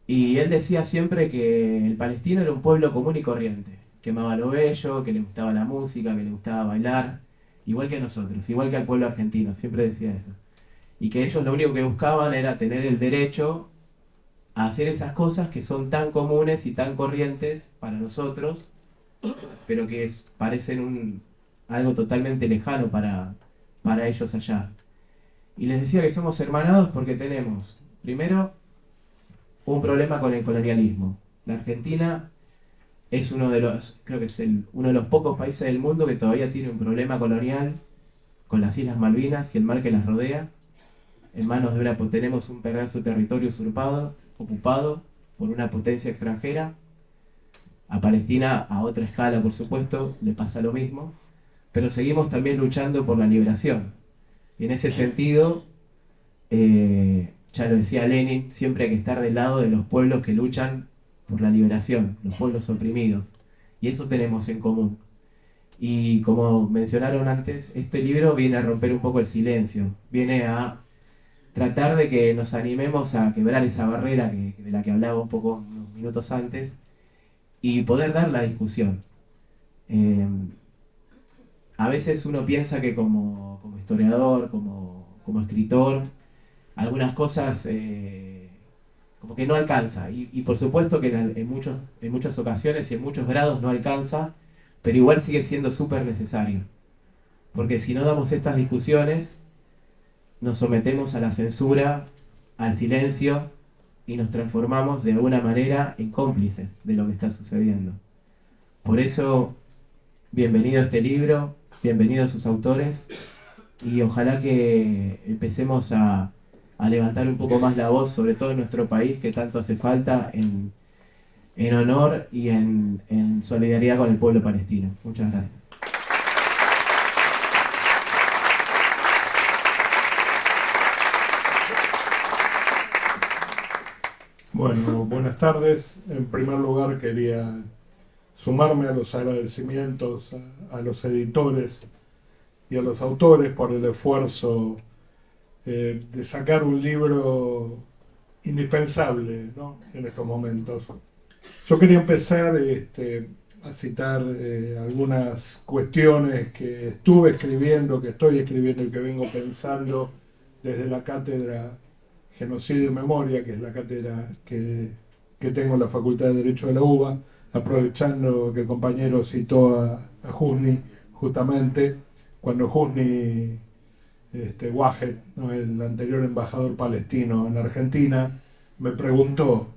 y él decía siempre que el palestino era un pueblo común y corriente, que amaba lo bello, que le gustaba la música, que le gustaba bailar, igual que nosotros, igual que al pueblo argentino, siempre decía eso. Y que ellos lo único que buscaban era tener el derecho a hacer esas cosas que son tan comunes y tan corrientes para nosotros, pero que parecen algo totalmente lejano para ellos allá. Y les decía que somos hermanados porque tenemos, primero, un problema con el colonialismo. La Argentina es creo que es uno de los pocos países del mundo que todavía tiene un problema colonial con las Islas Malvinas y el mar que las rodea. En manos tenemos un pedazo de territorio ocupado por una potencia extranjera. A Palestina, a otra escala, por supuesto, le pasa lo mismo, pero seguimos también luchando por la liberación. Y en ese sentido, ya lo decía Lenin, siempre hay que estar del lado de los pueblos que luchan por la liberación, los pueblos oprimidos. Y eso tenemos en común. Y como mencionaron antes, este libro viene a romper un poco el silencio, viene a tratar de que nos animemos a quebrar esa barrera de la que hablaba un poco unos minutos antes y poder dar la discusión. A veces uno piensa que como historiador, como escritor, algunas cosas como que no alcanza. Y por supuesto que en muchas ocasiones y en muchos grados no alcanza, pero igual sigue siendo súper necesario. Porque si no damos estas discusiones, nos sometemos a la censura, al silencio, y nos transformamos de alguna manera en cómplices de lo que está sucediendo. Por eso, bienvenido a este libro, bienvenido a sus autores, y ojalá que empecemos a levantar un poco más la voz, sobre todo en nuestro país, que tanto hace falta en honor y en solidaridad con el pueblo palestino. Muchas gracias. Bueno, buenas tardes. En primer lugar quería sumarme a los agradecimientos a los editores y a los autores por el esfuerzo de sacar un libro indispensable, ¿no?, en estos momentos. Yo quería empezar a citar algunas cuestiones que estuve escribiendo, que estoy escribiendo y que vengo pensando desde la cátedra Genocidio y Memoria, que es la cátedra que tengo en la Facultad de Derecho de la UBA, aprovechando que el compañero citó a Husni, justamente cuando Husni Wahed, ¿no?, el anterior embajador palestino en Argentina, me preguntó: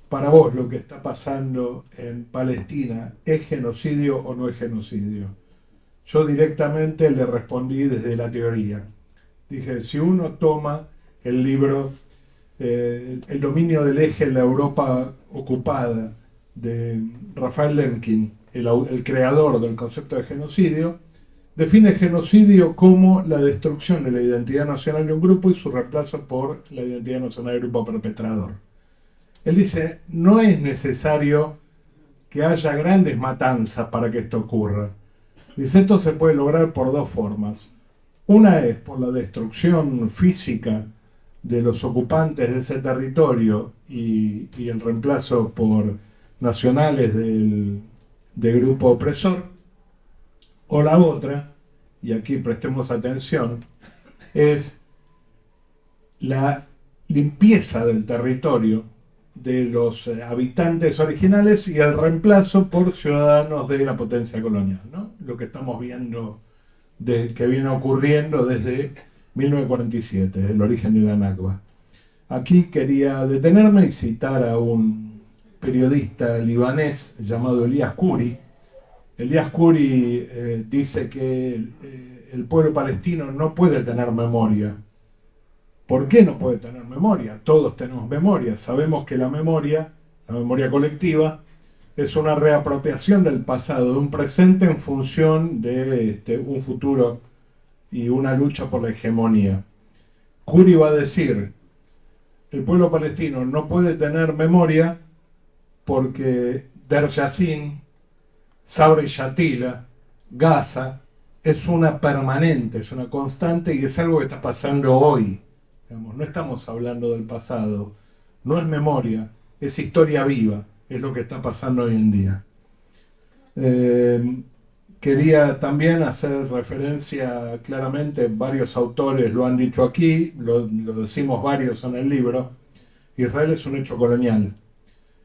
para vos lo que está pasando en Palestina, ¿es genocidio o no es genocidio? Yo directamente le respondí desde la teoría. Dije, si uno toma el libro El dominio del eje en la Europa ocupada, de Raphael Lemkin, el creador del concepto de genocidio, define genocidio como la destrucción de la identidad nacional de un grupo y su reemplazo por la identidad nacional del grupo perpetrador. Él dice, no es necesario que haya grandes matanzas para que esto ocurra. Dice, esto se puede lograr por dos formas. Una es por la destrucción física de los ocupantes de ese territorio y el reemplazo por nacionales del grupo opresor. O la otra, y aquí prestemos atención, es la limpieza del territorio de los habitantes originales y el reemplazo por ciudadanos de la potencia colonial, ¿no? Lo que estamos viendo que viene ocurriendo desde 1947, el origen de la Nakba. Aquí quería detenerme y citar a un periodista libanés llamado Elias Khoury. Elias Khoury dice que el pueblo palestino no puede tener memoria. ¿Por qué no puede tener memoria? Todos tenemos memoria. Sabemos que la memoria colectiva, es una reapropiación del pasado, de un presente en función de un futuro y una lucha por la hegemonía. Khoury va a decir, el pueblo palestino no puede tener memoria porque Der Yassin, Sabra y Shatila, Gaza, es una permanente, es una constante y es algo que está pasando hoy. Digamos, no estamos hablando del pasado, no es memoria, es historia viva, es lo que está pasando hoy en día. Quería también hacer referencia claramente, varios autores lo han dicho aquí, lo decimos varios en el libro, Israel es un hecho colonial.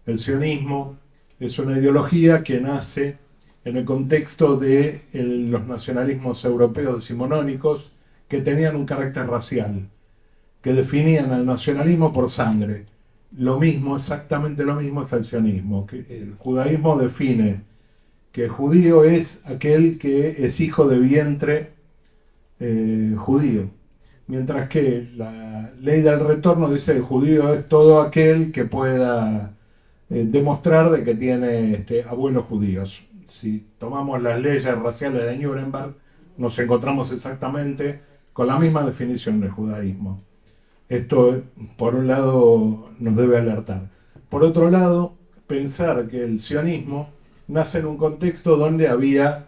El sionismo es una ideología que nace en el contexto de los nacionalismos europeos decimonónicos que tenían un carácter racial, que definían al nacionalismo por sangre. Lo mismo, exactamente lo mismo es el sionismo. Que el judaísmo define que judío es aquel que es hijo de vientre judío, mientras que la ley del retorno dice que el judío es todo aquel que pueda demostrar de que tiene abuelos judíos. Si tomamos las leyes raciales de Nuremberg, nos encontramos exactamente con la misma definición de judaísmo. Esto, por un lado, nos debe alertar. Por otro lado, pensar que el sionismo nace en un contexto donde había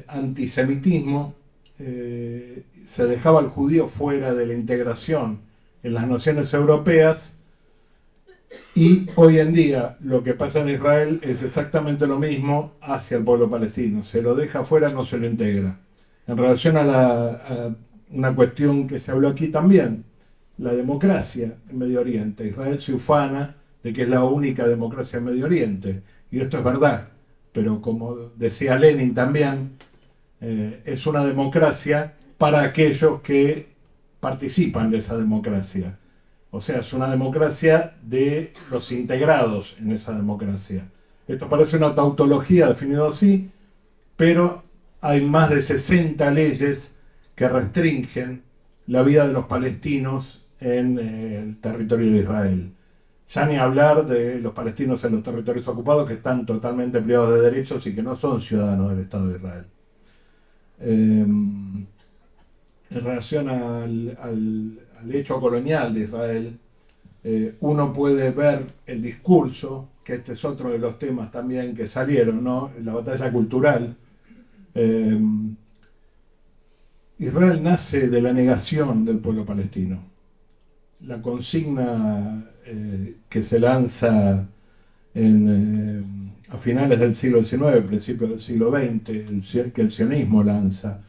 antisemitismo, se dejaba al judío fuera de la integración en las naciones europeas, y hoy en día lo que pasa en Israel es exactamente lo mismo hacia el pueblo palestino. Se lo deja fuera, no se lo integra. En relación a una cuestión que se habló aquí también, la democracia en Medio Oriente. Israel se ufana de que es la única democracia en Medio Oriente, y esto es verdad, pero como decía Lenin también, es una democracia para aquellos que participan de esa democracia. O sea, es una democracia de los integrados en esa democracia. Esto parece una tautología definido así, pero hay más de 60 leyes que restringen la vida de los palestinos en el territorio de Israel. Ya ni hablar de los palestinos en los territorios ocupados, que están totalmente privados de derechos y que no son ciudadanos del Estado de Israel. En relación al hecho colonial de Israel, uno puede ver el discurso, que este es otro de los temas también que salieron, ¿no? La batalla cultural. Israel nace de la negación del pueblo palestino. La consigna que se lanza a finales del siglo XIX, principios del siglo XX, que el sionismo lanza,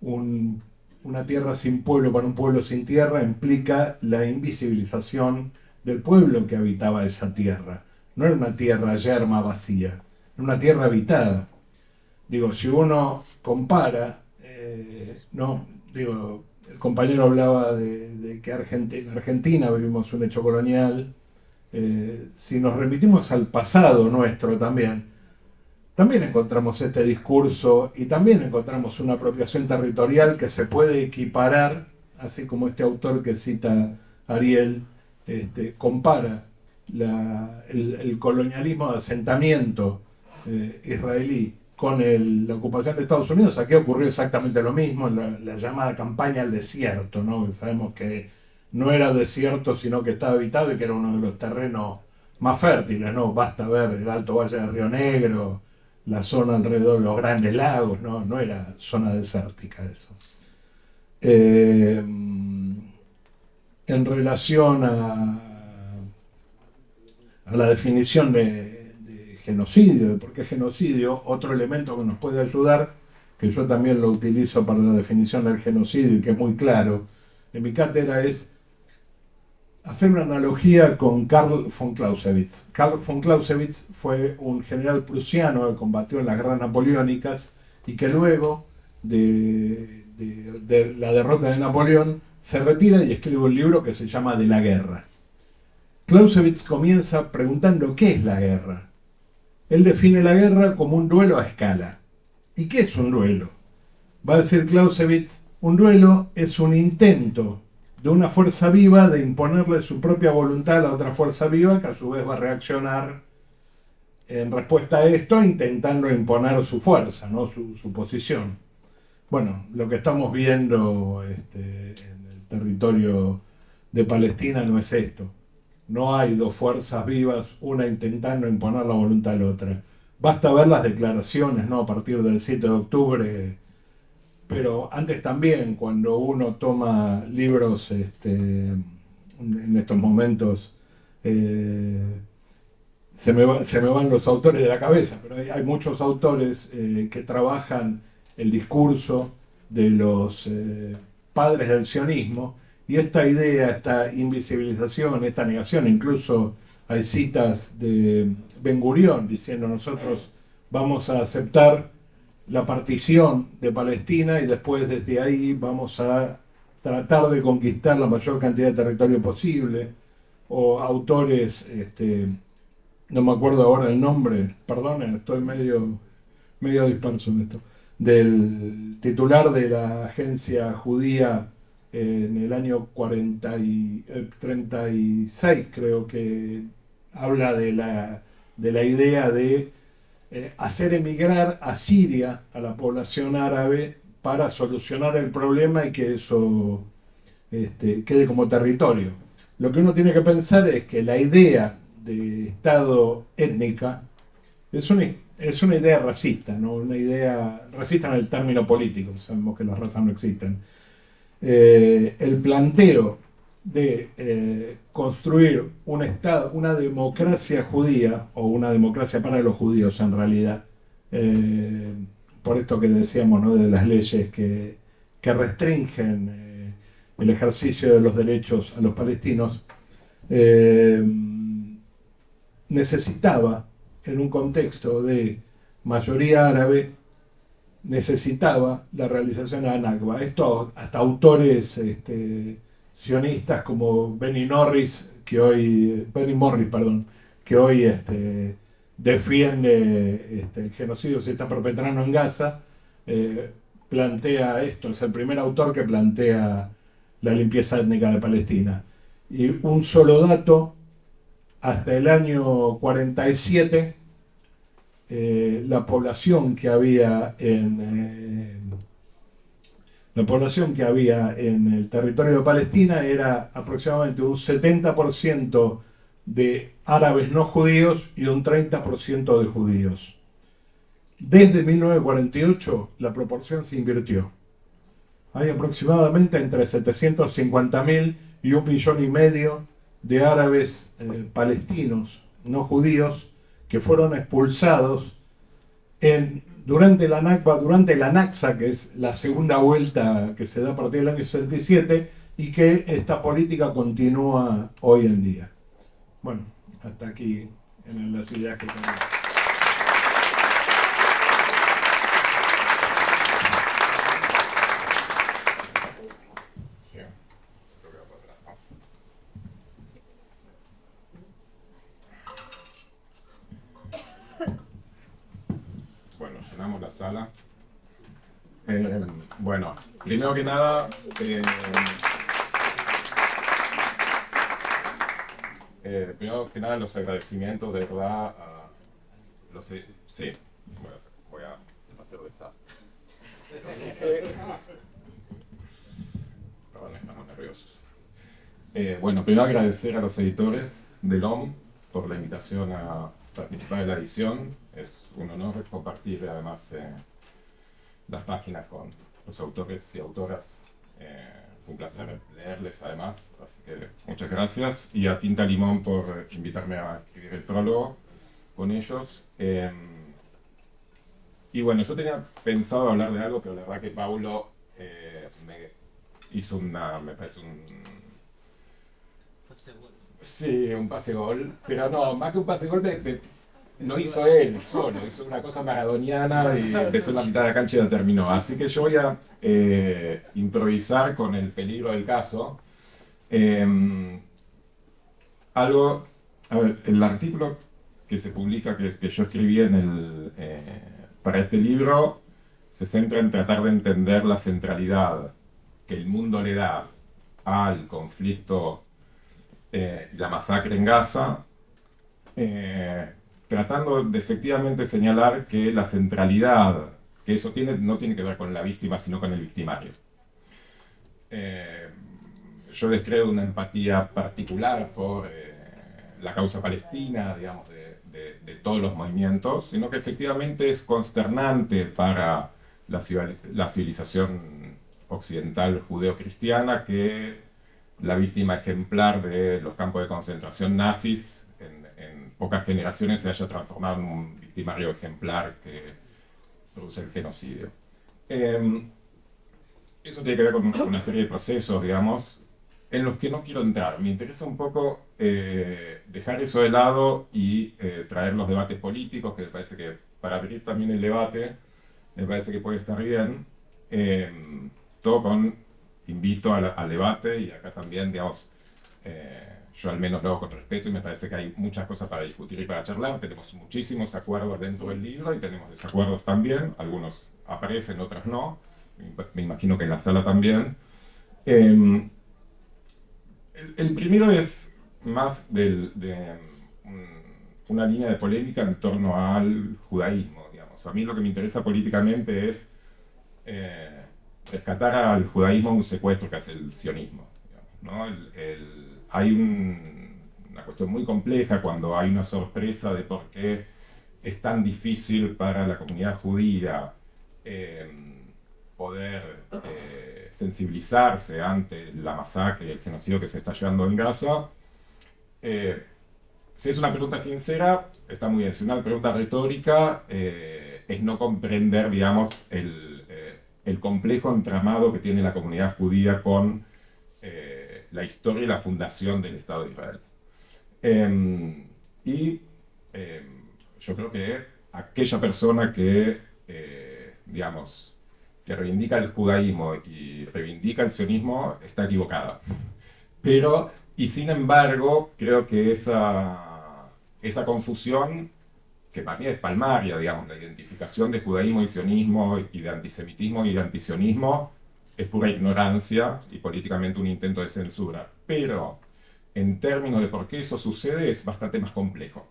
un una tierra sin pueblo para un pueblo sin tierra implica la invisibilización del pueblo que habitaba esa tierra. No era una tierra yerma vacía, era una tierra habitada. Digo, si uno compara, no, digo, el compañero hablaba de que en Argentina vivimos un hecho colonial. Si nos remitimos al pasado nuestro también encontramos este discurso y también encontramos una apropiación territorial que se puede equiparar, así como este autor que cita Ariel, compara el colonialismo de asentamiento israelí con la ocupación de Estados Unidos. Aquí ocurrió exactamente lo mismo en la llamada campaña al desierto, ¿no? Que sabemos que no era desierto, sino que estaba habitado y que era uno de los terrenos más fértiles, ¿no? Basta ver el Alto Valle del Río Negro, la zona alrededor de los Grandes Lagos, no era zona desértica eso. En relación a la definición de genocidio, de por qué genocidio, otro elemento que nos puede ayudar, que yo también lo utilizo para la definición del genocidio y que es muy claro en mi cátedra, es hacer una analogía con Karl von Clausewitz. Karl von Clausewitz fue un general prusiano que combatió en las guerras napoleónicas y que luego de la derrota de Napoleón se retira y escribe un libro que se llama De la guerra. Clausewitz comienza preguntando ¿qué es la guerra? Él define la guerra como un duelo a escala. ¿Y qué es un duelo? Va a decir Clausewitz, un duelo es un intento de una fuerza viva de imponerle su propia voluntad a la otra fuerza viva, que a su vez va a reaccionar en respuesta a esto, intentando imponer su fuerza, ¿no? su posición. Bueno, lo que estamos viendo en el territorio de Palestina no es esto. No hay dos fuerzas vivas, una intentando imponer la voluntad de la otra. Basta ver las declaraciones, ¿no? A partir del 7 de octubre, pero antes también, cuando uno toma libros en estos momentos, se me van los autores de la cabeza, pero hay muchos autores que trabajan el discurso de los padres del sionismo, y esta idea, esta invisibilización, esta negación, incluso hay citas de Ben Gurión diciendo nosotros vamos a aceptar la partición de Palestina y después desde ahí vamos a tratar de conquistar la mayor cantidad de territorio posible, o autores, no me acuerdo ahora el nombre, perdonen, estoy medio disperso en esto, del titular de la agencia judía en el año 36, creo que habla de la idea de hacer emigrar a Siria a la población árabe para solucionar el problema y que eso quede como territorio. Lo que uno tiene que pensar es que la idea de Estado étnica es una idea racista, ¿no? Una idea racista en el término político, sabemos que las razas no existen. El planteo de construir un Estado, una democracia judía, o una democracia para los judíos en realidad, por esto que decíamos, ¿no? De las leyes que restringen el ejercicio de los derechos a los palestinos, necesitaba, en un contexto de mayoría árabe, necesitaba la realización de la Nakba. Esto hasta autores sionistas como Benny Morris, que hoy defiende el genocidio que se está perpetrando en Gaza, plantea esto, es el primer autor que plantea la limpieza étnica de Palestina. Y un solo dato, hasta el año 47, la población que había en el territorio de Palestina era aproximadamente un 70% de árabes no judíos y un 30% de judíos. Desde 1948 la proporción se invirtió. Hay aproximadamente entre 750.000 y 1,5 millones de árabes palestinos no judíos que fueron expulsados durante la Nakba, durante la Naksa, que es la segunda vuelta que se da a partir del año 67, y que esta política continúa hoy en día. Bueno, hasta aquí en las ideas que tenemos. Bueno, llenamos la sala. Bueno, primero que nada, los agradecimientos de verdad a los... Sí, voy a hacer desastre. Perdón, estamos nerviosos. Bueno, primero agradecer a los editores del OM por la invitación a participar de la edición. Es un honor compartir además las páginas con los autores y autoras. Fue un placer leerles además, así que muchas gracias. Y a Tinta Limón por invitarme a escribir el prólogo con ellos. Y bueno, yo tenía pensado hablar de algo, pero la verdad que Paulo me hizo me parece sí, un pase gol, pero no, más que un pase gol lo hizo él solo, hizo una cosa maradoniana y empezó en la mitad de la cancha y la terminó. Así que yo voy a improvisar con el peligro del caso. A ver, el artículo que se publica, que yo escribí para este libro, se centra en tratar de entender la centralidad que el mundo le da al conflicto, la masacre en Gaza, tratando de efectivamente señalar que la centralidad que eso no tiene que ver con la víctima, sino con el victimario. Yo les creo una empatía particular por la causa palestina, digamos, de todos los movimientos, sino que efectivamente es consternante para la civilización occidental judeo-cristiana que la víctima ejemplar de los campos de concentración nazis en pocas generaciones se haya transformado en un victimario ejemplar que produce el genocidio. Eso tiene que ver con una serie de procesos, digamos, en los que no quiero entrar. Me interesa un poco dejar eso de lado y traer los debates políticos, que me parece que para abrir también el debate, me parece que puede estar bien. Todo invito al debate, y acá también, digamos, yo al menos lo hago con respeto y me parece que hay muchas cosas para discutir y para charlar. Tenemos muchísimos acuerdos dentro del libro y tenemos desacuerdos también. Algunos aparecen, otros no. Me imagino que en la sala también. El primero es más una línea de polémica en torno al judaísmo, digamos. A mí lo que me interesa políticamente es rescatar al judaísmo un secuestro que hace el sionismo, digamos, ¿no? Hay una cuestión muy compleja cuando hay una sorpresa de por qué es tan difícil para la comunidad judía poder sensibilizarse ante la masacre y el genocidio que se está llevando en Gaza. Si es una pregunta sincera, está muy bien. Si es una pregunta retórica, es no comprender, digamos, el complejo entramado que tiene la comunidad judía con la historia y la fundación del Estado de Israel. Yo creo que aquella persona que, digamos, que reivindica el judaísmo y reivindica el sionismo está equivocada. Y sin embargo, creo que esa confusión, que para mí es palmaria, digamos, la identificación de judaísmo y sionismo y de antisemitismo y de antisionismo, es pura ignorancia y políticamente un intento de censura. Pero en términos de por qué eso sucede es bastante más complejo.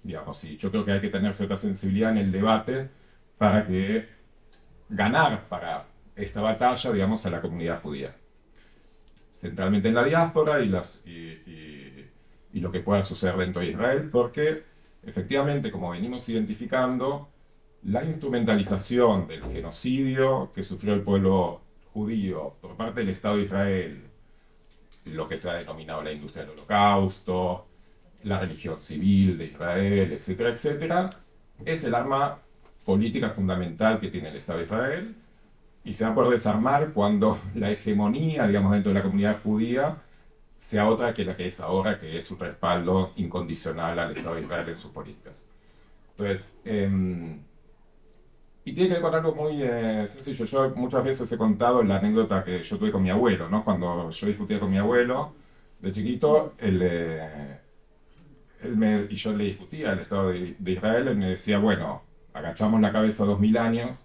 Digamos, y yo creo que hay que tener cierta sensibilidad en el debate para ganar para esta batalla, digamos, a la comunidad judía. Centralmente en la diáspora y lo que pueda suceder dentro de Israel, porque efectivamente, como venimos identificando, la instrumentalización del genocidio que sufrió el pueblo judío por parte del Estado de Israel, lo que se ha denominado la industria del holocausto, la religión civil de Israel, etcétera, etcétera, es el arma política fundamental que tiene el Estado de Israel, y se va a poder desarmar cuando la hegemonía, digamos, dentro de la comunidad judía sea otra que la que es ahora, que es un respaldo incondicional al Estado de Israel en sus políticas. Entonces, y tiene que ver con algo muy sencillo. Yo muchas veces he contado la anécdota que yo tuve con mi abuelo, ¿no? Cuando yo discutía con mi abuelo de chiquito, y yo le discutía el Estado de Israel, él me decía, bueno, agachamos la cabeza 2000 años,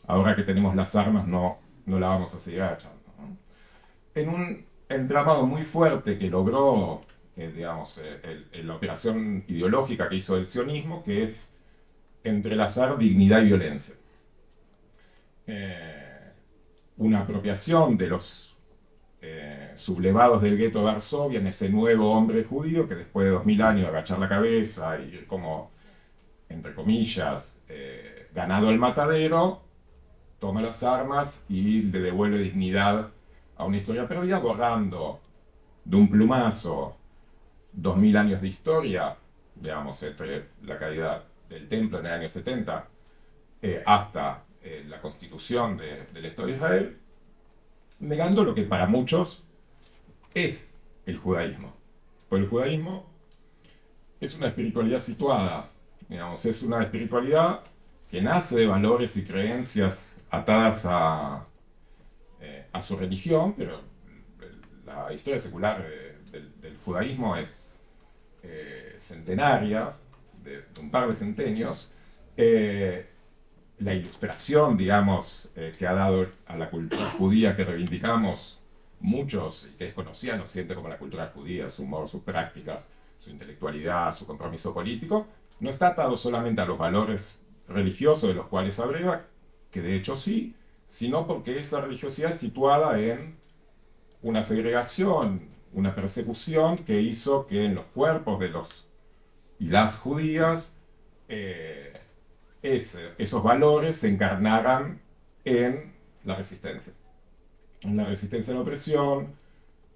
ahora que tenemos las armas no la vamos a seguir agachando, ¿no? En un entramado muy fuerte que logró, digamos, la operación ideológica que hizo el sionismo, que es entrelazar dignidad y violencia. Una apropiación de los sublevados del gueto de Varsovia en ese nuevo hombre judío que después de 2000 años de agachar la cabeza y ir como, entre comillas, ganado el matadero, toma las armas y le devuelve dignidad a una historia perdida, borrando de un plumazo 2000 años de historia, digamos, entre la caída del templo en el año 70 hasta la constitución del Estado de Israel, negando lo que para muchos es el judaísmo. Porque el judaísmo es una espiritualidad situada, digamos, es una espiritualidad que nace de valores y creencias atadas a su religión, pero la historia secular del judaísmo es centenaria, de un par de centenios. La ilustración, digamos, que ha dado a la cultura judía que reivindicamos muchos y que es conocida en Occidente como la cultura judía, su humor, sus prácticas, su intelectualidad, su compromiso político, no está atado solamente a los valores religiosos de los cuales abreva, que de hecho sí, sino porque esa religiosidad es situada en una segregación, una persecución que hizo que en los cuerpos de los y las judías esos valores se encarnaran en la resistencia a la opresión,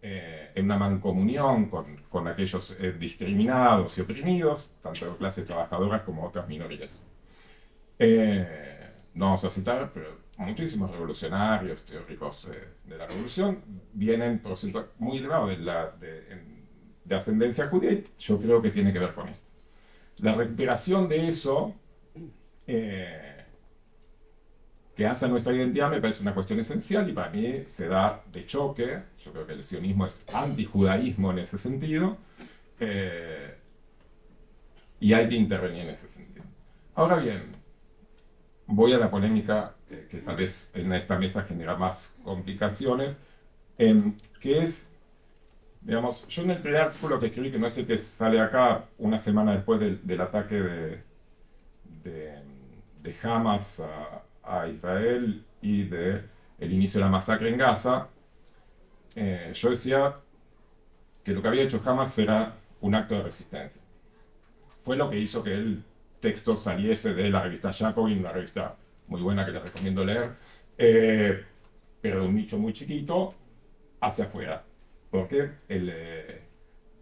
en una mancomunión con aquellos discriminados y oprimidos, tanto de clases trabajadoras como otras minorías. No vamos a citar, pero muchísimos revolucionarios, teóricos de la revolución, vienen porcentual muy elevado de ascendencia judía, y yo creo que tiene que ver con esto. La recuperación de eso que hace a nuestra identidad me parece una cuestión esencial, y para mí se da de choque. Yo creo que el sionismo es antijudaísmo en ese sentido, y hay que intervenir en ese sentido. Ahora bien, voy a la polémica que tal vez en esta mesa genera más complicaciones, que es, digamos, yo en el primer artículo que escribí, que no es el que sale acá, una semana después del ataque de Hamas a Israel y del inicio de la masacre en Gaza, yo decía que lo que había hecho Hamas era un acto de resistencia. Fue lo que hizo que el texto saliese de la revista Jacobin, una revista muy buena que les recomiendo leer, pero de un nicho muy chiquito hacia afuera, porque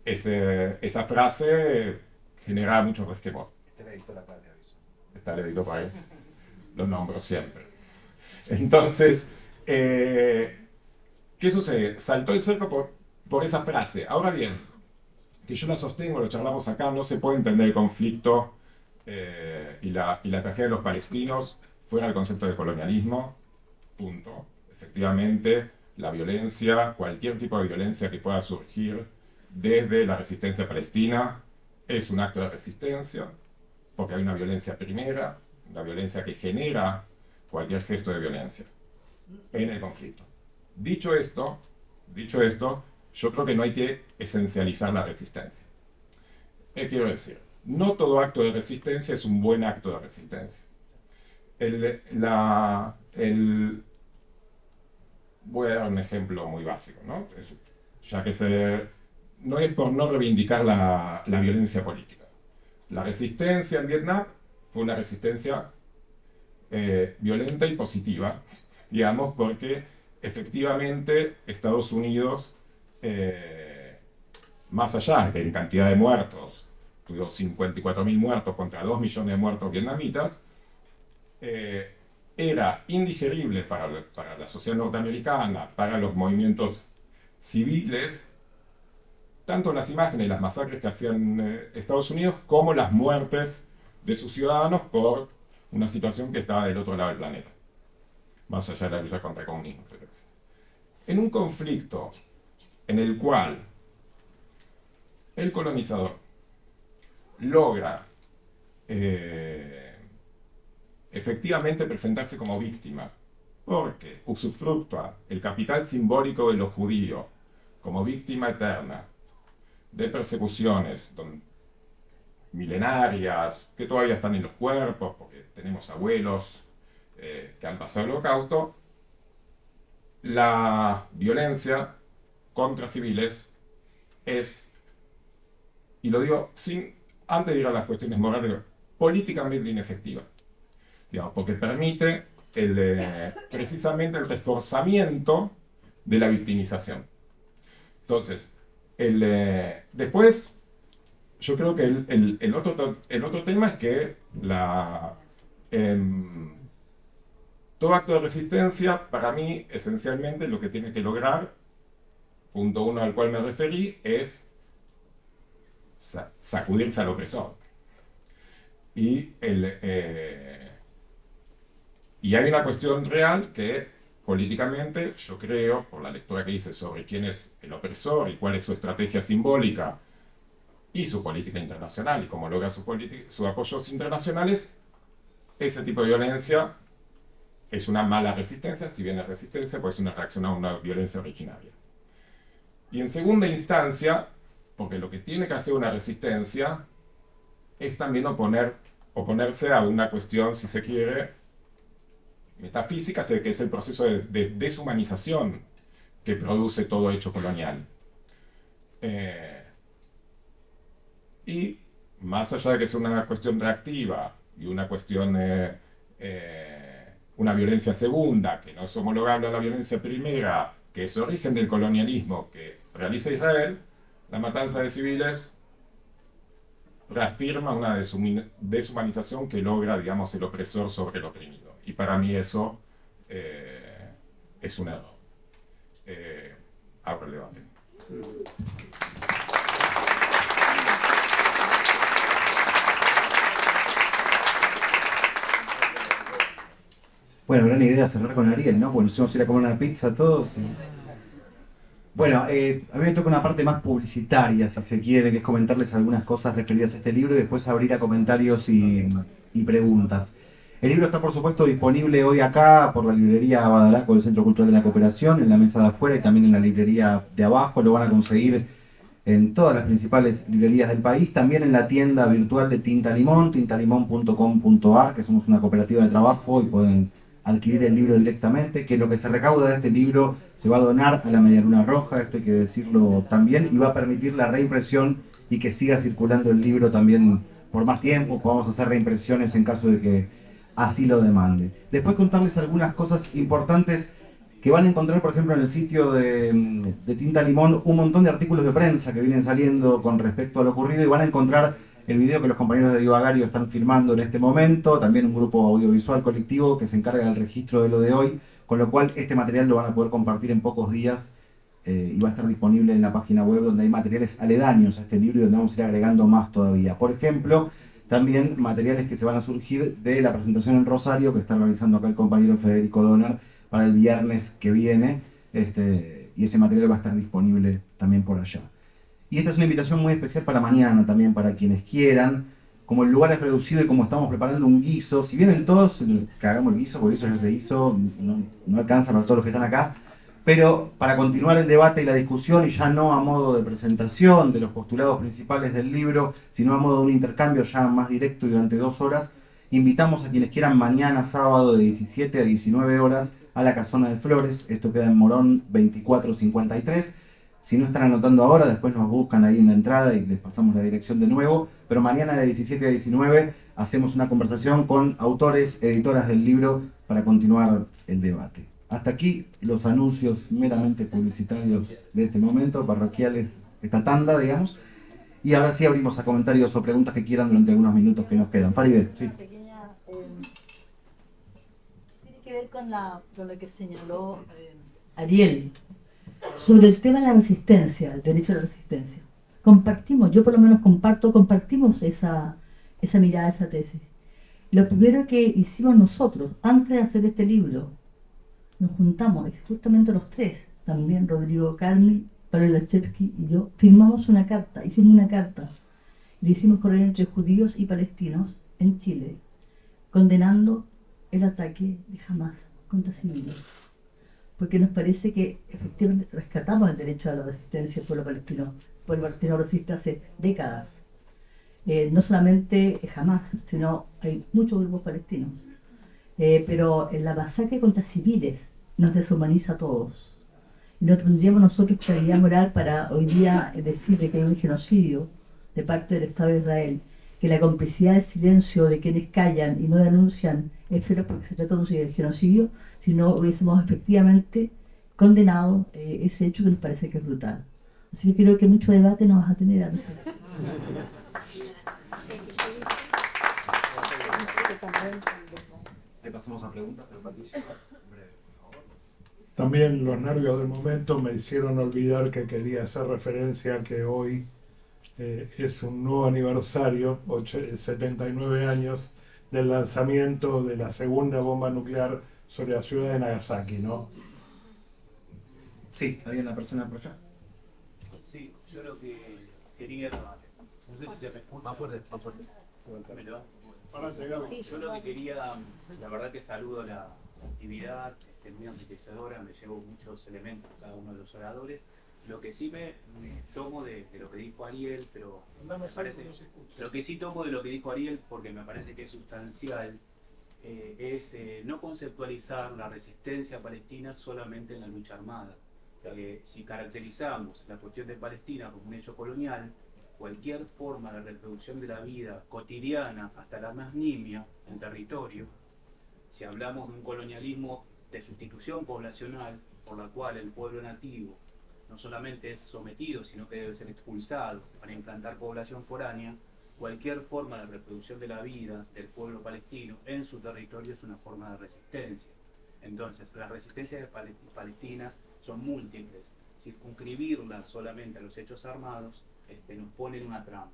esa frase generaba mucho resquemor. Está el editor acá, te aviso. Está el editor para él, lo nombro siempre. Entonces, ¿qué sucede? Saltó el cerco por esa frase. Ahora bien, que yo la sostengo, lo charlamos acá, no se puede entender el conflicto y la tragedia de los palestinos fuera del concepto de colonialismo, punto. Efectivamente, la violencia, cualquier tipo de violencia que pueda surgir desde la resistencia palestina es un acto de resistencia, porque hay una violencia primera, una violencia que genera cualquier gesto de violencia en el conflicto. Dicho esto, yo creo que no hay que esencializar la resistencia. ¿Qué quiero decir? No todo acto de resistencia es un buen acto de resistencia. Voy a dar un ejemplo muy básico, ¿no? Ya que no es por no reivindicar la violencia política. La resistencia en Vietnam fue una resistencia violenta y positiva, digamos, porque efectivamente Estados Unidos, más allá de que en cantidad de muertos, tuvimos 54.000 muertos contra 2 millones de muertos vietnamitas, era indigerible para la sociedad norteamericana, para los movimientos civiles, tanto las imágenes y las masacres que hacían Estados Unidos como las muertes de sus ciudadanos por una situación que estaba del otro lado del planeta, más allá de la lucha contra el comunismo. En un conflicto en el cual el colonizador logra efectivamente presentarse como víctima, porque usufructúa el capital simbólico de los judíos como víctima eterna de persecuciones milenarias, que todavía están en los cuerpos, porque tenemos abuelos que han pasado el holocausto. La violencia contra civiles es, y lo digo antes de ir a las cuestiones morales, políticamente inefectiva, digamos, porque permite precisamente el reforzamiento de la victimización. Entonces, después, yo creo que el otro tema es que todo acto de resistencia, para mí, esencialmente lo que tiene que lograr, punto uno al cual me referí, es sacudirse al opresor. Y hay una cuestión real que políticamente, yo creo, por la lectura que hice sobre quién es el opresor y cuál es su estrategia simbólica y su política internacional y cómo logra sus apoyos internacionales, ese tipo de violencia es una mala resistencia. Si bien es resistencia, pues es una reacción a una violencia originaria. Y en segunda instancia, porque lo que tiene que hacer una resistencia es también oponerse a una cuestión, si se quiere, metafísica, que es el proceso de deshumanización que produce todo hecho colonial. Y más allá de que sea una cuestión reactiva y una cuestión, una violencia segunda, que no es homologable a la violencia primera, que es origen del colonialismo que realiza Israel, la matanza de civiles reafirma una deshumanización que logra, digamos, el opresor sobre el oprimido. Y para mí eso es un error. Abro el debate. Bueno, gran idea cerrar con Ariel, ¿no? Bueno, nos íbamos a ir a comer una pizza todos. Bueno, a mí me toca una parte más publicitaria, si se quiere, que es comentarles algunas cosas referidas a este libro y después abrir a comentarios y preguntas. El libro está, por supuesto, disponible hoy acá por la librería Badaraco del Centro Cultural de la Cooperación, en la mesa de afuera y también en la librería de abajo. Lo van a conseguir en todas las principales librerías del país, también en la tienda virtual de Tinta Limón, tintalimón.com.ar, que somos una cooperativa de trabajo y pueden adquirir el libro directamente, que lo que se recauda de este libro se va a donar a la Media Luna Roja, esto hay que decirlo también, y va a permitir la reimpresión y que siga circulando el libro también por más tiempo. Podamos hacer reimpresiones en caso de que así lo demande. Después contarles algunas cosas importantes que van a encontrar, por ejemplo, en el sitio de Tinta Limón, un montón de artículos de prensa que vienen saliendo con respecto a lo ocurrido, y van a encontrar el video que los compañeros de Divagario están filmando en este momento, también un grupo audiovisual colectivo que se encarga del registro de lo de hoy, con lo cual este material lo van a poder compartir en pocos días y va a estar disponible en la página web, donde hay materiales aledaños a este libro y donde vamos a ir agregando más todavía. Por ejemplo, también materiales que se van a surgir de la presentación en Rosario que está realizando acá el compañero Federico Donner para el viernes que viene, y ese material va a estar disponible también por allá. Y esta es una invitación muy especial para mañana también, para quienes quieran. Como el lugar es reducido y como estamos preparando un guiso, si vienen todos, que hagamos el guiso, porque eso ya se hizo, no alcanza para todos los que están acá, pero para continuar el debate y la discusión, y ya no a modo de presentación de los postulados principales del libro, sino a modo de un intercambio ya más directo y durante 2 horas, invitamos a quienes quieran mañana sábado de 17 a 19 horas a la Casona de Flores. Esto queda en Morón 2453. Si no están anotando ahora, después nos buscan ahí en la entrada y les pasamos la dirección de nuevo. Pero mañana de 17 a 19 hacemos una conversación con autores, editoras del libro para continuar el debate. Hasta aquí los anuncios meramente publicitarios de este momento, parroquiales, esta tanda, digamos. Y ahora sí abrimos a comentarios o preguntas que quieran durante algunos minutos que nos quedan. Farideh, sí. con lo que señaló Ariel sobre el tema de la resistencia, el derecho a la resistencia. Compartimos, yo por lo menos compartimos esa mirada, esa tesis. Lo primero que hicimos nosotros, antes de hacer este libro, nos juntamos, y justamente los tres, también Rodrigo Carmi, Pablo Lachevsky y yo, firmamos una carta, hicimos una carta, le hicimos correr entre judíos y palestinos en Chile, condenando el ataque de Hamás contra civiles. Porque nos parece que efectivamente rescatamos el derecho a la resistencia del pueblo palestino. El pueblo palestino resiste hace décadas. No solamente Hamás, sino hay muchos grupos palestinos. Pero la masacre contra civiles nos deshumaniza a todos. Y no tendríamos nosotros claridad moral para hoy día decir que hay un genocidio de parte del Estado de Israel, que la complicidad del silencio de quienes callan y no denuncian es feroz porque se trata de un genocidio, si no hubiésemos efectivamente condenado ese hecho que nos parece que es brutal. Así que creo que mucho debate nos vas a tener a nosotros. Le pasamos a preguntas, pero Patricio, breve, por favor. También los nervios del momento me hicieron olvidar que quería hacer referencia a que hoy es un nuevo aniversario, 79 años, del lanzamiento de la segunda bomba nuclear sobre la ciudad de Nagasaki, ¿no? Sí, ¿había una persona por allá? Sí, yo lo que quería, no sé si se me escucha. Más fuerte, más fuerte. ¿Me lo da? Párate, Gaby. Yo lo que quería, la verdad que saludo la actividad, muy enriquecedora, me llevo muchos elementos cada uno de los oradores. Lo que sí me tomo de lo que dijo Ariel, pero me parece, lo que sí tomo de lo que dijo Ariel, porque me parece que es sustancial, es no conceptualizar la resistencia palestina solamente en la lucha armada. Si caracterizamos la cuestión de Palestina como un hecho colonial, cualquier forma de reproducción de la vida cotidiana, hasta la más nimia, en territorio, si hablamos de un colonialismo de sustitución poblacional, por la cual el pueblo nativo no solamente es sometido, sino que debe ser expulsado para implantar población foránea, cualquier forma de reproducción de la vida del pueblo palestino en su territorio es una forma de resistencia. Entonces, las resistencias palestinas son múltiples. Circunscribirlas solamente a los hechos armados nos pone en una trampa.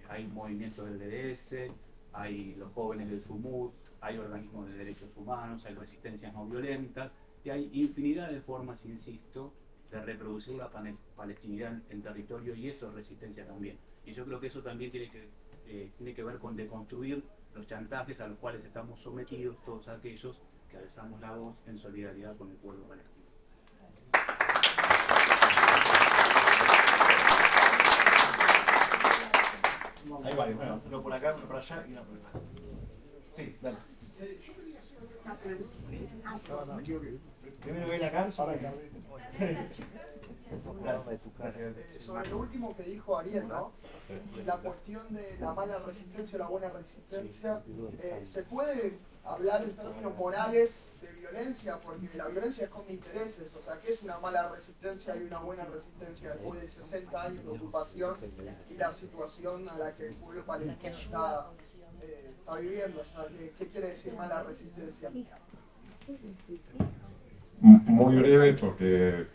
Hay movimientos del DDS, hay los jóvenes del SUMUD, hay organismos de derechos humanos, hay resistencias no violentas, y hay infinidad de formas, insisto, de reproducir la palestinidad en territorio, y eso es resistencia también. Y yo creo que eso también tiene que ver con deconstruir los chantajes a los cuales estamos sometidos todos aquellos que alzamos la voz en solidaridad con el pueblo palestino. Ahí va, bueno, uno por acá, uno por allá y uno por acá. Sí, dale. Yo quería hacer una pregunta. No, quiero que primero ve la cara. Sobre lo último que dijo Ariel, ¿no? La cuestión de la mala resistencia o la buena resistencia. ¿Se puede hablar en términos morales de violencia? Porque la violencia esconde intereses. O sea, ¿qué es una mala resistencia y una buena resistencia después de 60 años de ocupación y la situación a la que el pueblo palestino está viviendo? O sea, ¿qué quiere decir mala resistencia? Muy breve porque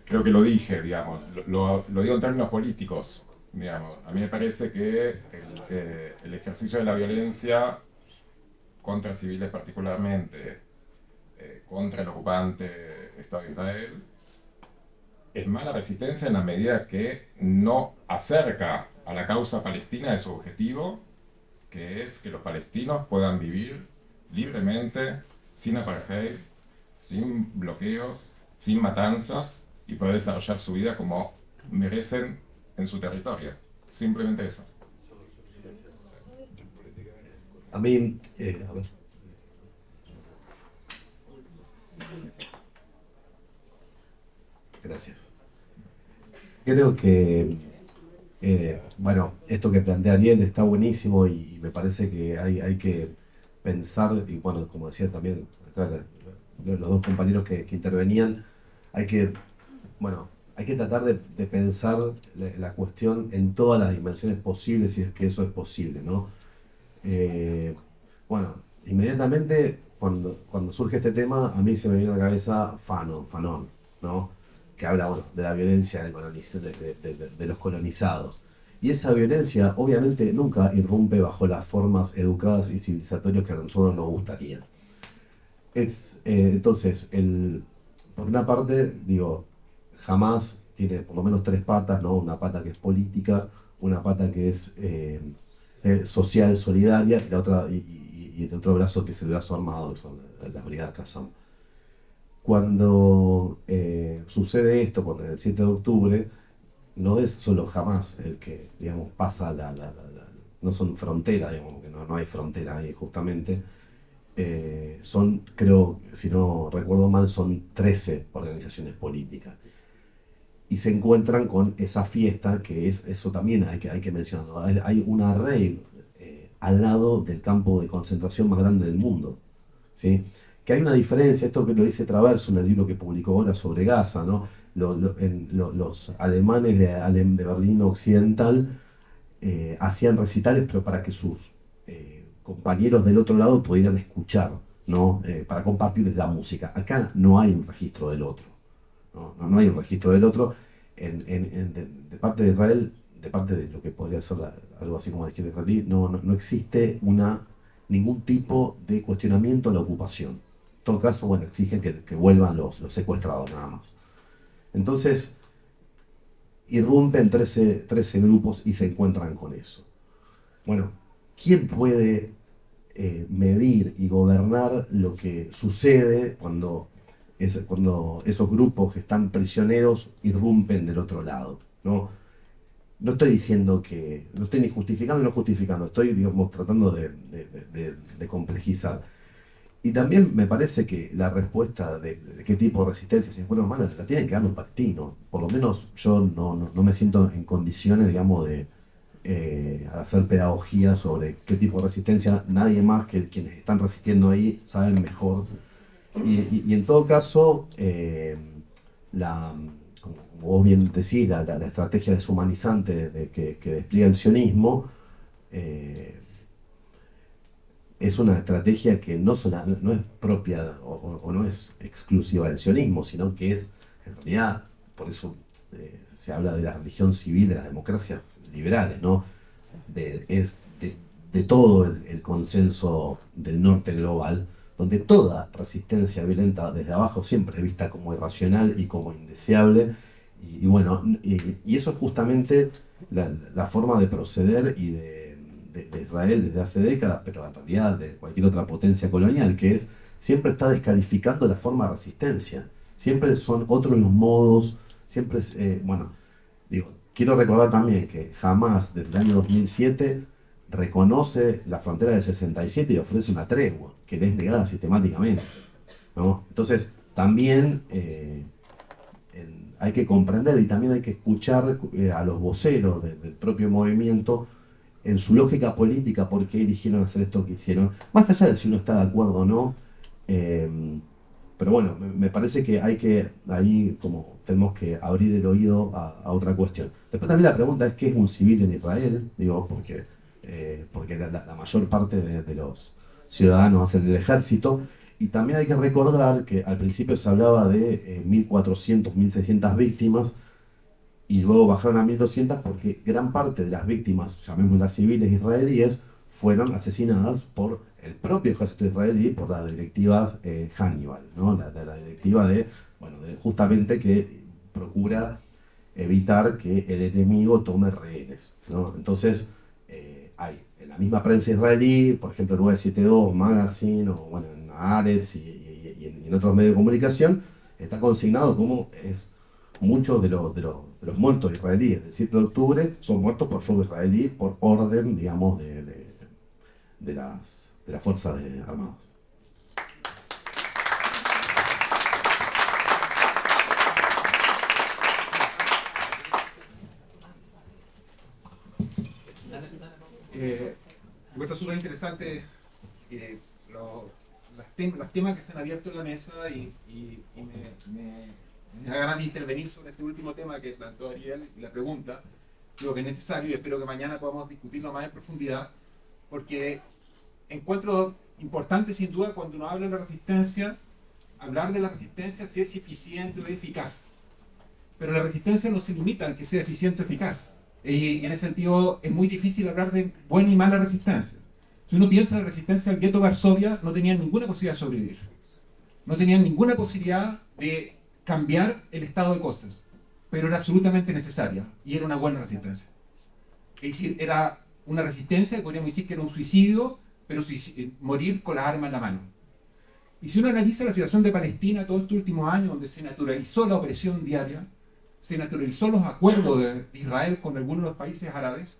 creo que lo dije, digamos, lo digo en términos políticos, digamos. A mí me parece que el ejercicio de la violencia contra civiles particularmente, contra el ocupante Estado de Israel, es mala resistencia en la medida que no acerca a la causa palestina de su objetivo, que es que los palestinos puedan vivir libremente, sin apartheid, sin bloqueos, sin matanzas, y poder desarrollar su vida como merecen en su territorio. Simplemente eso. A mí, a ver. Gracias. Creo que, bueno, esto que plantea Ariel está buenísimo y me parece que hay que pensar, y bueno, como decía también acá los dos compañeros que intervenían, hay que tratar de pensar la cuestión en todas las dimensiones posibles, si es que eso es posible, ¿no? Bueno, inmediatamente cuando surge este tema, a mí se me viene a la cabeza Fanon, ¿no? Que habla, bueno, de la violencia de los colonizados. Y esa violencia, obviamente, nunca irrumpe bajo las formas educadas y civilizatorias que a nosotros nos gustaría. Entonces, por una parte, digo, jamás tiene por lo menos tres patas, ¿no? Una pata que es política, una pata que es social, solidaria, y la otra, y el otro brazo que es el brazo armado, que son las brigadas Qassam. Cuando sucede esto, cuando en el 7 de octubre, no es solo Hamás el que, digamos, pasa no son fronteras, digamos, que no hay frontera ahí justamente. Son, creo, si no recuerdo mal, son 13 organizaciones políticas. Y se encuentran con esa fiesta, que es, eso también hay que mencionarlo. Hay una rave al lado del campo de concentración más grande del mundo, ¿sí? Que hay una diferencia, esto que lo dice Traverso en el libro que publicó ahora sobre Gaza, ¿no? Los alemanes de Berlín Occidental hacían recitales, pero para que sus compañeros del otro lado pudieran escuchar, ¿no? Para compartir la música. Acá no hay un registro del otro, no hay un registro del otro. De parte de Israel, de parte de lo que podría ser algo así como la izquierda israelí, no existe ningún tipo de cuestionamiento a la ocupación. En todo caso, bueno, exigen que vuelvan los secuestrados nada más. Entonces, irrumpen 13 grupos y se encuentran con eso. Bueno, ¿quién puede medir y gobernar lo que sucede cuando esos grupos que están prisioneros irrumpen del otro lado? No estoy diciendo que, no estoy ni justificando ni no justificando, estoy, digamos, tratando de complejizar. Y también me parece que la respuesta de qué tipo de resistencia, si es buena o mala, la tienen que dar los palestinos. Por lo menos yo no me siento en condiciones, digamos, de hacer pedagogía sobre qué tipo de resistencia. Nadie más que quienes están resistiendo ahí saben mejor. Y en todo caso, como vos bien decís, la estrategia deshumanizante que despliega el sionismo, es una estrategia que no es propia o no es exclusiva del sionismo, sino que es, en realidad, por eso se habla de la religión civil de las democracias liberales, ¿no? Es de todo el consenso del norte global, donde toda resistencia violenta desde abajo siempre es vista como irracional y como indeseable, y bueno, y eso es justamente la forma de proceder y de Israel desde hace décadas, pero en realidad de cualquier otra potencia colonial, que es, siempre está descalificando la forma de resistencia, siempre son otros los modos, siempre es, bueno, digo, quiero recordar también que jamás desde el año 2007 reconoce la frontera del 67 y ofrece una tregua, que le es negada sistemáticamente, ¿no? Entonces, también hay que comprender y también hay que escuchar a los voceros del propio movimiento en su lógica política, por qué eligieron hacer esto que hicieron, más allá de si uno está de acuerdo o no. Pero bueno, me parece que ahí como tenemos que abrir el oído a otra cuestión. Después también la pregunta es: ¿qué es un civil en Israel? Digo, porque la mayor parte de los ciudadanos hacen el ejército, y también hay que recordar que al principio se hablaba de 1.400, 1.600 víctimas, y luego bajaron a 1.200 porque gran parte de las víctimas, llamémoslas civiles israelíes, fueron asesinadas por el propio ejército israelí, por la directiva Hannibal, ¿no? La directiva justamente que procura evitar que el enemigo tome rehenes, ¿no? Entonces, hay en la misma prensa israelí, por ejemplo, el 972 Magazine, o bueno, en Haaretz y en otros medios de comunicación, está consignado como es muchos de los muertos israelíes del 7 de octubre son muertos por fuego israelí, por orden, digamos, de las fuerzas armadas. Encuentro súper interesante los temas que se han abierto en la mesa y me da ganas de intervenir sobre este último tema que planteó Ariel y la pregunta. Creo que es necesario y espero que mañana podamos discutirlo más en profundidad, porque encuentro importante sin duda cuando uno habla de la resistencia, hablar de la resistencia si es eficiente o eficaz. Pero la resistencia no se limita a que sea eficiente o eficaz. Y en ese sentido es muy difícil hablar de buena y mala resistencia. Si uno piensa en la resistencia al gueto de Varsovia, no tenían ninguna posibilidad de sobrevivir. No tenían ninguna posibilidad de cambiar el estado de cosas. Pero era absolutamente necesaria y era una buena resistencia. Es decir, era una resistencia, podríamos decir que era un suicidio, pero morir con las armas en la mano. Y si uno analiza la situación de Palestina todos estos últimos años, donde se naturalizó la opresión diaria, se naturalizó los acuerdos de Israel con algunos de los países árabes,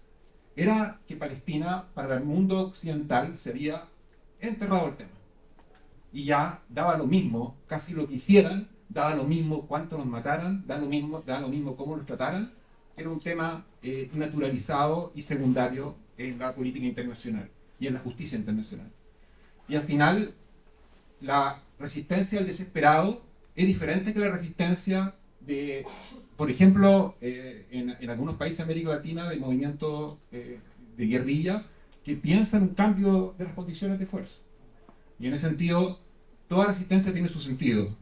era que Palestina, para el mundo occidental, se había enterrado el tema. Y ya daba lo mismo, casi lo que hicieran, daba lo mismo cuánto los mataran, daba lo mismo cómo los trataran. Era un tema naturalizado y secundario en la política internacional y en la justicia internacional. Y al final, la resistencia al desesperado es diferente que la resistencia de, por ejemplo, en algunos países de América Latina, de movimientos de guerrilla que piensan un cambio de las condiciones de fuerza. Y en ese sentido, toda resistencia tiene su sentido.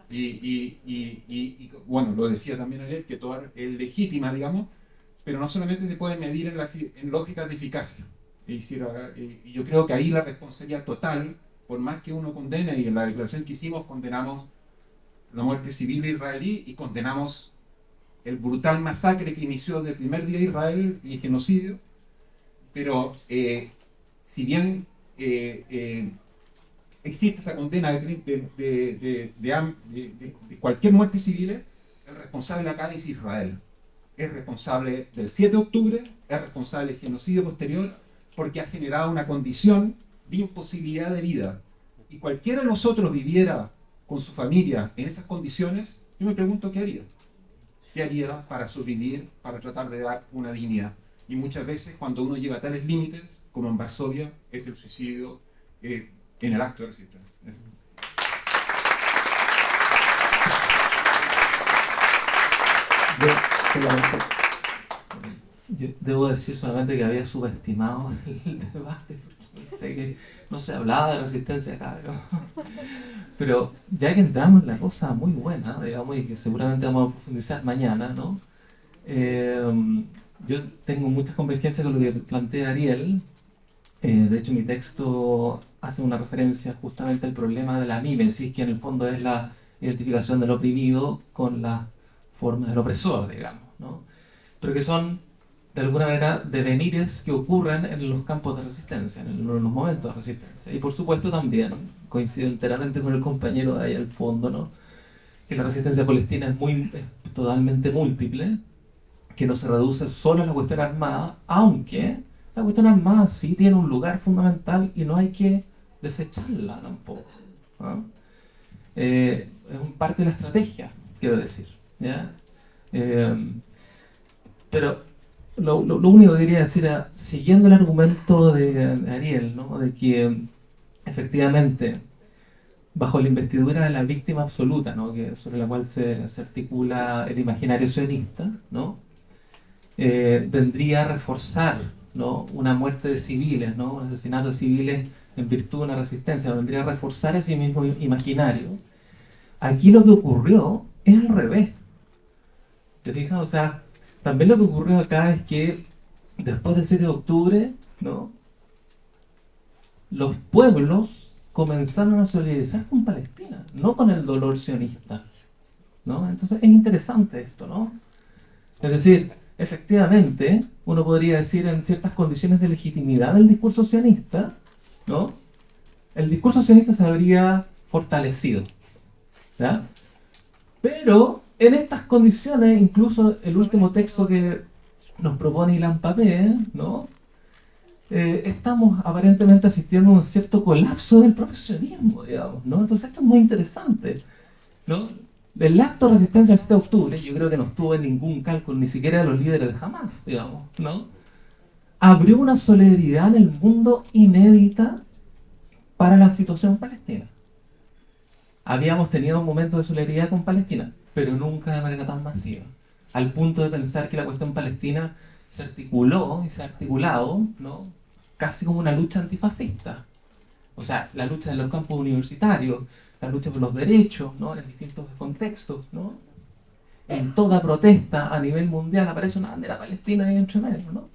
Y bueno, lo decía también él, que toda es legítima, digamos, pero no solamente se puede medir en lógicas de eficacia. Es decir, y yo creo que ahí la responsabilidad total, por más que uno condene, y en la declaración que hicimos condenamos la muerte civil israelí y condenamos el brutal masacre que inició desde el primer día de Israel y el genocidio, pero si bien existe esa condena de cualquier muerte civil, el responsable acá es Israel. Es responsable del 7 de octubre, es responsable del genocidio posterior, porque ha generado una condición de imposibilidad de vida. Y cualquiera de nosotros viviera con su familia en esas condiciones, yo me pregunto qué haría. ¿Qué haría para sobrevivir, para tratar de dar una dignidad? Y muchas veces cuando uno llega a tales límites, como en Varsovia, es el suicidio en el acto de resistencia. Yo debo decir solamente que había subestimado el debate, porque sé que no se hablaba de resistencia acá, digamos. Pero ya que entramos en la cosa muy buena, digamos, y que seguramente vamos a profundizar mañana, ¿no? Yo tengo muchas convergencias con lo que plantea Ariel. De hecho, mi texto hace una referencia justamente al problema de la mímesis, que en el fondo es la identificación del oprimido con la forma del opresor, digamos, ¿no? Pero que son, de alguna manera, devenires que ocurren en los campos de resistencia, en los momentos de resistencia. Y por supuesto también, coincido enteramente con el compañero de ahí al fondo, ¿no? Que la resistencia palestina es totalmente múltiple, que no se reduce solo a la cuestión armada, aunque la cuestión armada sí tiene un lugar fundamental y no hay que desecharla tampoco, ¿no? Es un parte de la estrategia, quiero decir, ¿ya? Pero lo único que quería decir era, siguiendo el argumento de Ariel, ¿no? De que efectivamente, bajo la investidura de la víctima absoluta, ¿no? Sobre la cual se articula el imaginario sionista, ¿no? Vendría a reforzar, ¿no? Una muerte de civiles, ¿no? Un asesinato de civiles en virtud de una resistencia, vendría a reforzar ese mismo imaginario. Aquí lo que ocurrió es al revés. ¿Te fijas? O sea, también lo que ocurrió acá es que después del 7 de octubre, ¿no? Los pueblos comenzaron a solidarizar con Palestina, no con el dolor sionista, ¿no? Entonces es interesante esto, ¿no? Es decir, efectivamente, uno podría decir en ciertas condiciones de legitimidad del discurso sionista, ¿no? El discurso sionista se habría fortalecido, ¿ya? Pero en estas condiciones, incluso el último texto que nos propone Ilan Pappé, ¿no? Estamos aparentemente asistiendo a un cierto colapso del profesionismo, digamos, ¿no? Entonces esto es muy interesante, ¿no? El acto de resistencia del 7 de octubre, yo creo que no estuvo en ningún cálculo, ni siquiera de los líderes de Hamas, digamos, ¿no? Abrió una solidaridad en el mundo inédita para la situación palestina. Habíamos tenido un momento de solidaridad con Palestina, pero nunca de manera tan masiva, al punto de pensar que la cuestión palestina se articuló y se ha articulado, ¿no? Casi como una lucha antifascista, O sea, la lucha en los campos universitarios, la lucha por los derechos, ¿no? En distintos contextos, ¿no? En toda protesta a nivel mundial aparece una bandera palestina ahí entre medio, ¿no?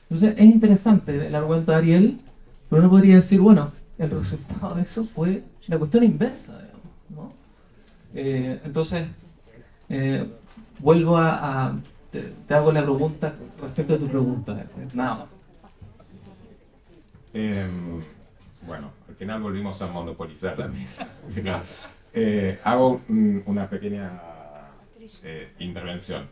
Entonces es interesante el argumento de Ariel, pero uno podría decir, bueno, el resultado de eso fue la cuestión inversa, digamos, ¿no? Entonces, vuelvo te hago la pregunta respecto a tu pregunta, nada más. Bueno, al final volvimos a monopolizar la mesa. Hago una pequeña intervención.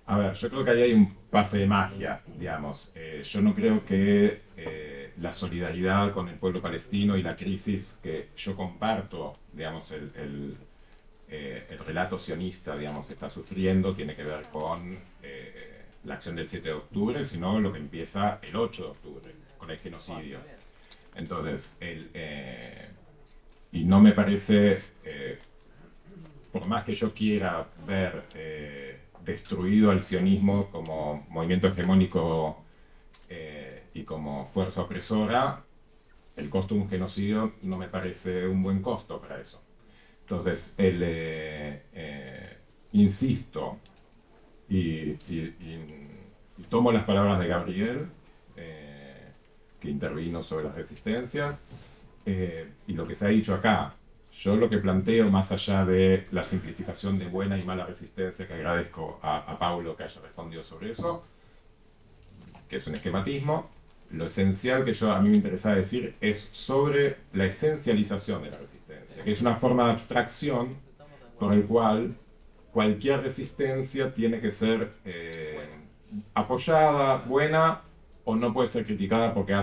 A ver, yo creo que ahí hay un pase de magia, digamos. Yo no creo que la solidaridad con el pueblo palestino y la crisis que yo comparto, digamos, el relato sionista, digamos, está sufriendo, tiene que ver con la acción del 7 de octubre, sino lo que empieza el 8 de octubre, con el genocidio. Entonces, y no me parece, por más que yo quiera ver destruido al sionismo como movimiento hegemónico y como fuerza opresora, el costo de un genocidio no me parece un buen costo para eso. Entonces, insisto, y tomo las palabras de Gabriel, que intervino sobre las resistencias, y lo que se ha dicho acá. Yo lo que planteo, más allá de la simplificación de buena y mala resistencia, que agradezco a Paulo que haya respondido sobre eso, que es un esquematismo, lo esencial que a mí me interesa decir es sobre la esencialización de la resistencia, que es una forma de abstracción por el cual cualquier resistencia tiene que ser apoyada, buena, o no puede ser criticada porque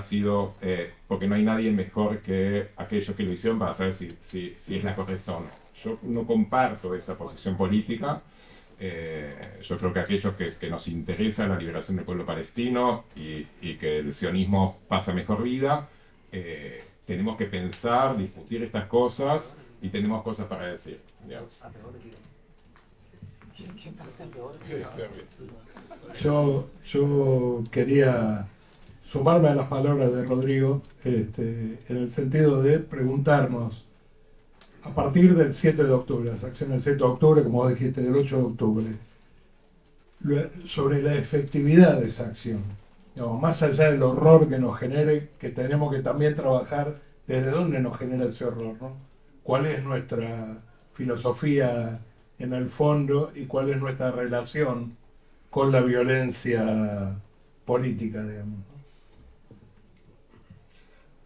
porque no hay nadie mejor que aquellos que lo hicieron para saber si es la correcta o no. Yo no comparto esa posición política. Yo creo que aquellos que nos interesa la liberación del pueblo palestino y que el sionismo pasa mejor vida, tenemos que pensar, discutir estas cosas y tenemos cosas para decir, digamos. Yo quería sumarme a las palabras de Rodrigo, en el sentido de preguntarnos, a partir del 7 de octubre, las acciones del 7 de octubre, como vos dijiste, del 8 de octubre, sobre la efectividad de esa acción. Digamos, más allá del horror que nos genere, que tenemos que también trabajar desde dónde nos genera ese horror, ¿no? ¿Cuál es nuestra filosofía en el fondo y cuál es nuestra relación con la violencia política, digamos, ¿no?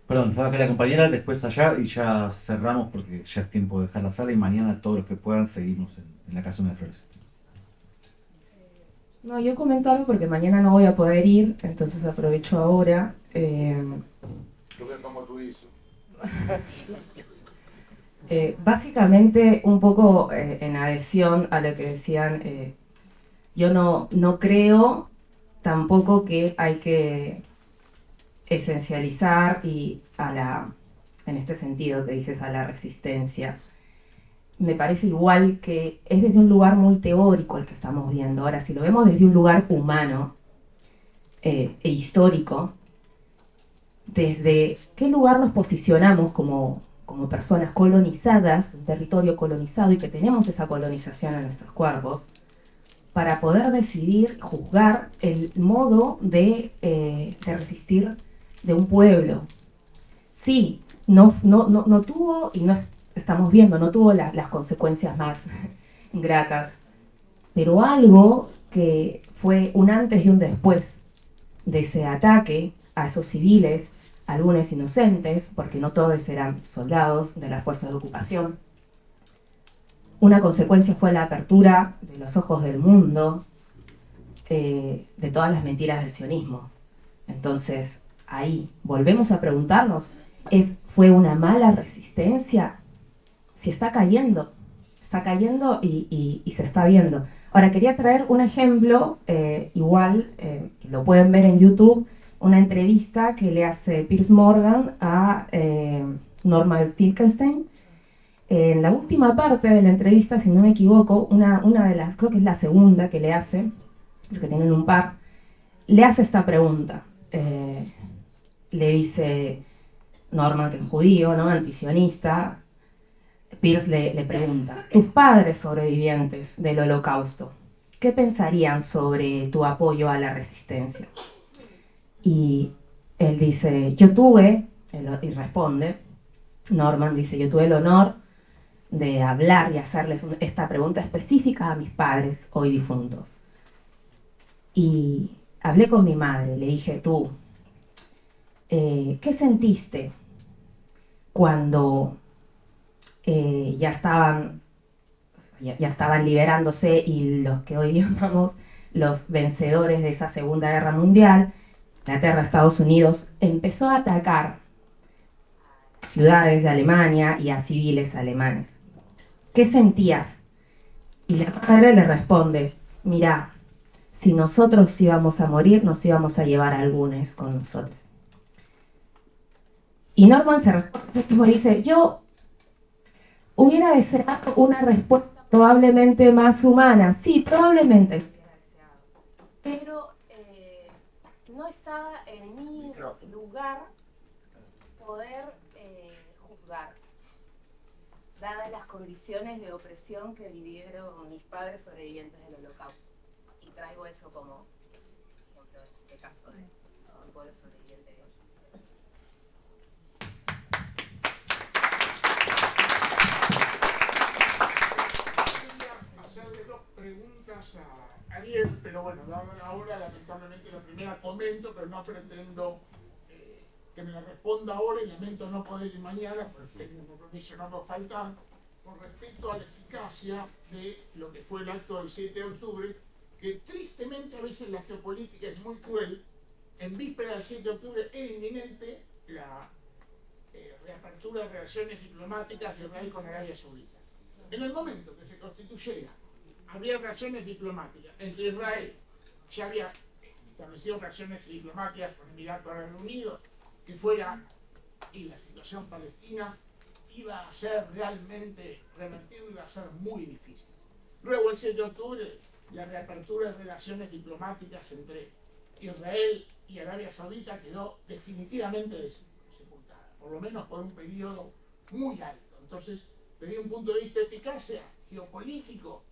Perdón, estaba acá la compañera, después allá y ya cerramos porque ya es tiempo de dejar la sala y mañana todos los que puedan seguimos en la Casona de Flores. No, yo comento algo porque mañana no voy a poder ir, entonces aprovecho ahora. Yo veo como tú dices. Básicamente, un poco en adhesión a lo que decían, yo no creo tampoco que hay que esencializar en este sentido que dices, a la resistencia. Me parece igual que es desde un lugar muy teórico el que estamos viendo. Ahora, si lo vemos desde un lugar humano e histórico, desde qué lugar nos posicionamos como personas colonizadas, un territorio colonizado y que tenemos esa colonización en nuestros cuerpos, para poder decidir, juzgar el modo de resistir de un pueblo. Sí, no tuvo, y no estamos viendo, no tuvo las consecuencias más gratas, pero algo que fue un antes y un después de ese ataque a esos civiles, algunos inocentes, porque no todos eran soldados de las fuerzas de ocupación. Una consecuencia fue la apertura de los ojos del mundo de todas las mentiras del sionismo. Entonces, ahí volvemos a preguntarnos, ¿fue una mala resistencia? Si está cayendo y se está viendo. Ahora, quería traer un ejemplo, igual, que lo pueden ver en YouTube, una entrevista que le hace Piers Morgan a Norman Finkelstein. En la última parte de la entrevista, si no me equivoco, una de las, creo que es la segunda que le hace, porque tienen un par, le hace esta pregunta. le dice Norman, que es judío, ¿no? Antisionista. Pierce le pregunta, tus padres sobrevivientes del Holocausto, ¿qué pensarían sobre tu apoyo a la resistencia? Y él dice, y responde, Norman dice, yo tuve el honor de hablar y hacerles esta pregunta específica a mis padres hoy difuntos. Y hablé con mi madre, le dije, tú, ¿qué sentiste cuando ya estaban liberándose y los que hoy llamamos los vencedores de esa Segunda Guerra Mundial, Inglaterra, Estados Unidos, empezó a atacar ciudades de Alemania y a civiles alemanes? ¿Qué sentías? Y la madre le responde, mirá, si nosotros íbamos a morir, nos íbamos a llevar a algunos con nosotros. Y Norman se responde y dice, yo hubiera deseado una respuesta probablemente más humana. Sí, probablemente. Pero no estaba en mi lugar poder juzgar, dadas las condiciones de opresión que vivieron mis padres sobrevivientes del Holocausto. Y traigo eso como ejemplo en este caso de un pueblo sobreviviente de hacerle dos preguntas a Ariel, pero bueno, ahora lamentablemente la primera comento, pero no pretendo que me la responda ahora y lamento no poder ir mañana, porque tengo un compromiso, no puedo faltar, con respecto a la eficacia de lo que fue el acto del 7 de octubre, que tristemente a veces la geopolítica es muy cruel. En víspera del 7 de octubre era inminente la reapertura de relaciones diplomáticas de Israel con Arabia Saudita. En el momento que se constituyera, había relaciones diplomáticas entre Israel, ya había establecido relaciones diplomáticas con Emiratos Árabes Unidos, que fuera, y la situación palestina iba a ser realmente revertible, iba a ser muy difícil. Luego, el 7 de octubre, la reapertura de relaciones diplomáticas entre Israel y Arabia Saudita quedó definitivamente sepultada, por lo menos por un periodo muy alto. Entonces, desde un punto de vista de eficacia geopolítico,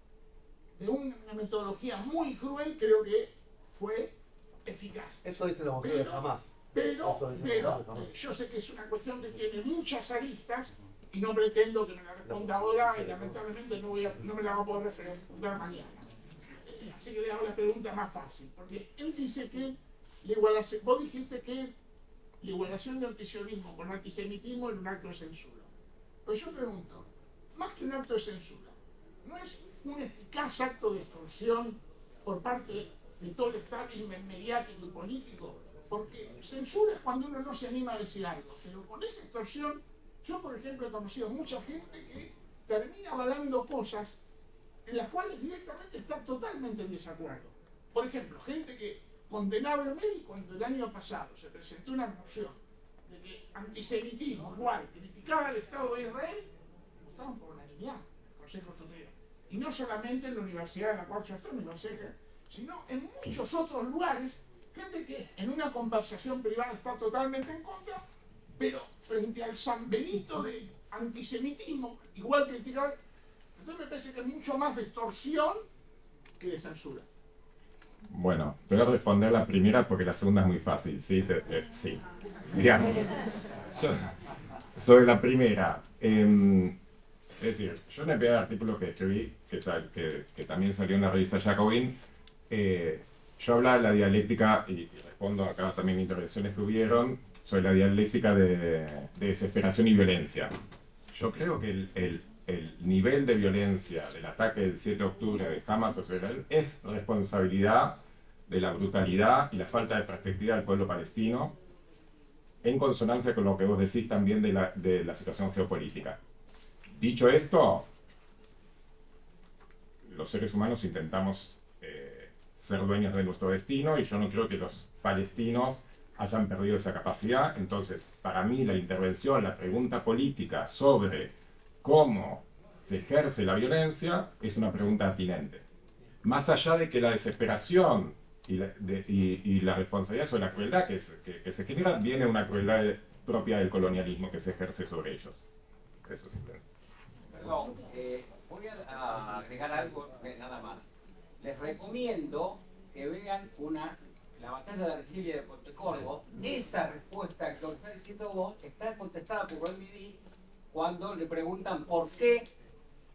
de una metodología muy cruel, creo que fue eficaz. Eso dice los museos jamás. Pero yo sé que es una cuestión que tiene muchas aristas y no pretendo que me la responda ahora y lamentablemente no me la voy a poder responder mañana. Así que le hago la pregunta más fácil, porque él dice que vos dijiste que la igualación de antisionismo con antisemitismo era un acto de censura. Pues yo pregunto, más que un acto de censura, ¿no es un eficaz acto de extorsión por parte de todo el establishment mediático y político? Porque censura es cuando uno no se anima a decir algo, pero con esa extorsión, yo por ejemplo he conocido mucha gente que termina avalando cosas en las cuales directamente está totalmente en desacuerdo. Por ejemplo, gente que condenaba a Meli cuando el año pasado se presentó una moción de que antisemitismo igual criticaba al Estado de Israel, votaron por unanimidad en el Consejo Superior. Y no solamente en la Universidad de la cual yo estoy, sino en muchos otros lugares. Gente que en una conversación privada está totalmente en contra, pero frente al San Benito de antisemitismo, igual criticar. Entonces me parece que es mucho más de extorsión que de censura. Bueno, te voy a responder la primera porque la segunda es muy fácil. Sí, sí. Digamos, yo soy la primera. Es decir, yo en el primer artículo que escribí, que también salió en la revista Jacobin, yo hablaba de la dialéctica, y respondo acá también a intervenciones que hubieron, sobre la dialéctica de desesperación y violencia. Yo creo que el nivel de violencia del ataque del 7 de octubre de Hamas a Israel es responsabilidad de la brutalidad y la falta de perspectiva del pueblo palestino, en consonancia con lo que vos decís también de la situación geopolítica. Dicho esto, los seres humanos intentamos ser dueños de nuestro destino y yo no creo que los palestinos hayan perdido esa capacidad. Entonces, para mí la intervención, la pregunta política sobre cómo se ejerce la violencia es una pregunta atinente. Más allá de que la desesperación y la responsabilidad sobre la crueldad que se genera viene una crueldad propia del colonialismo que se ejerce sobre ellos. Eso simplemente. Perdón, voy a agregar algo, nada más. Les recomiendo que vean la batalla de Argelia de Pontecorvo. Esa respuesta que lo que está diciendo vos está contestada por Olmidi cuando le preguntan por qué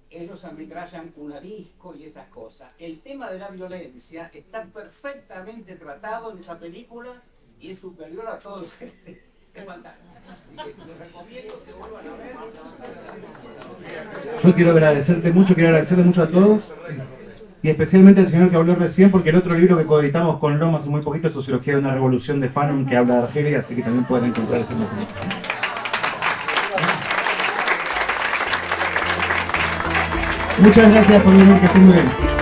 ellos ametrallan una disco y esas cosas. El tema de la violencia está perfectamente tratado en esa película y es superior a todos. Es fantástico. Así que les recomiendo que vuelvan a ver. Yo quiero agradecerte mucho a todos. Y especialmente al señor que habló recién, porque el otro libro que coeditamos con Roma hace muy poquito es Sociología de una Revolución de Fanon, que habla de Argelia, así que también pueden encontrar ese material. Muchas gracias por venir, que estén muy bien.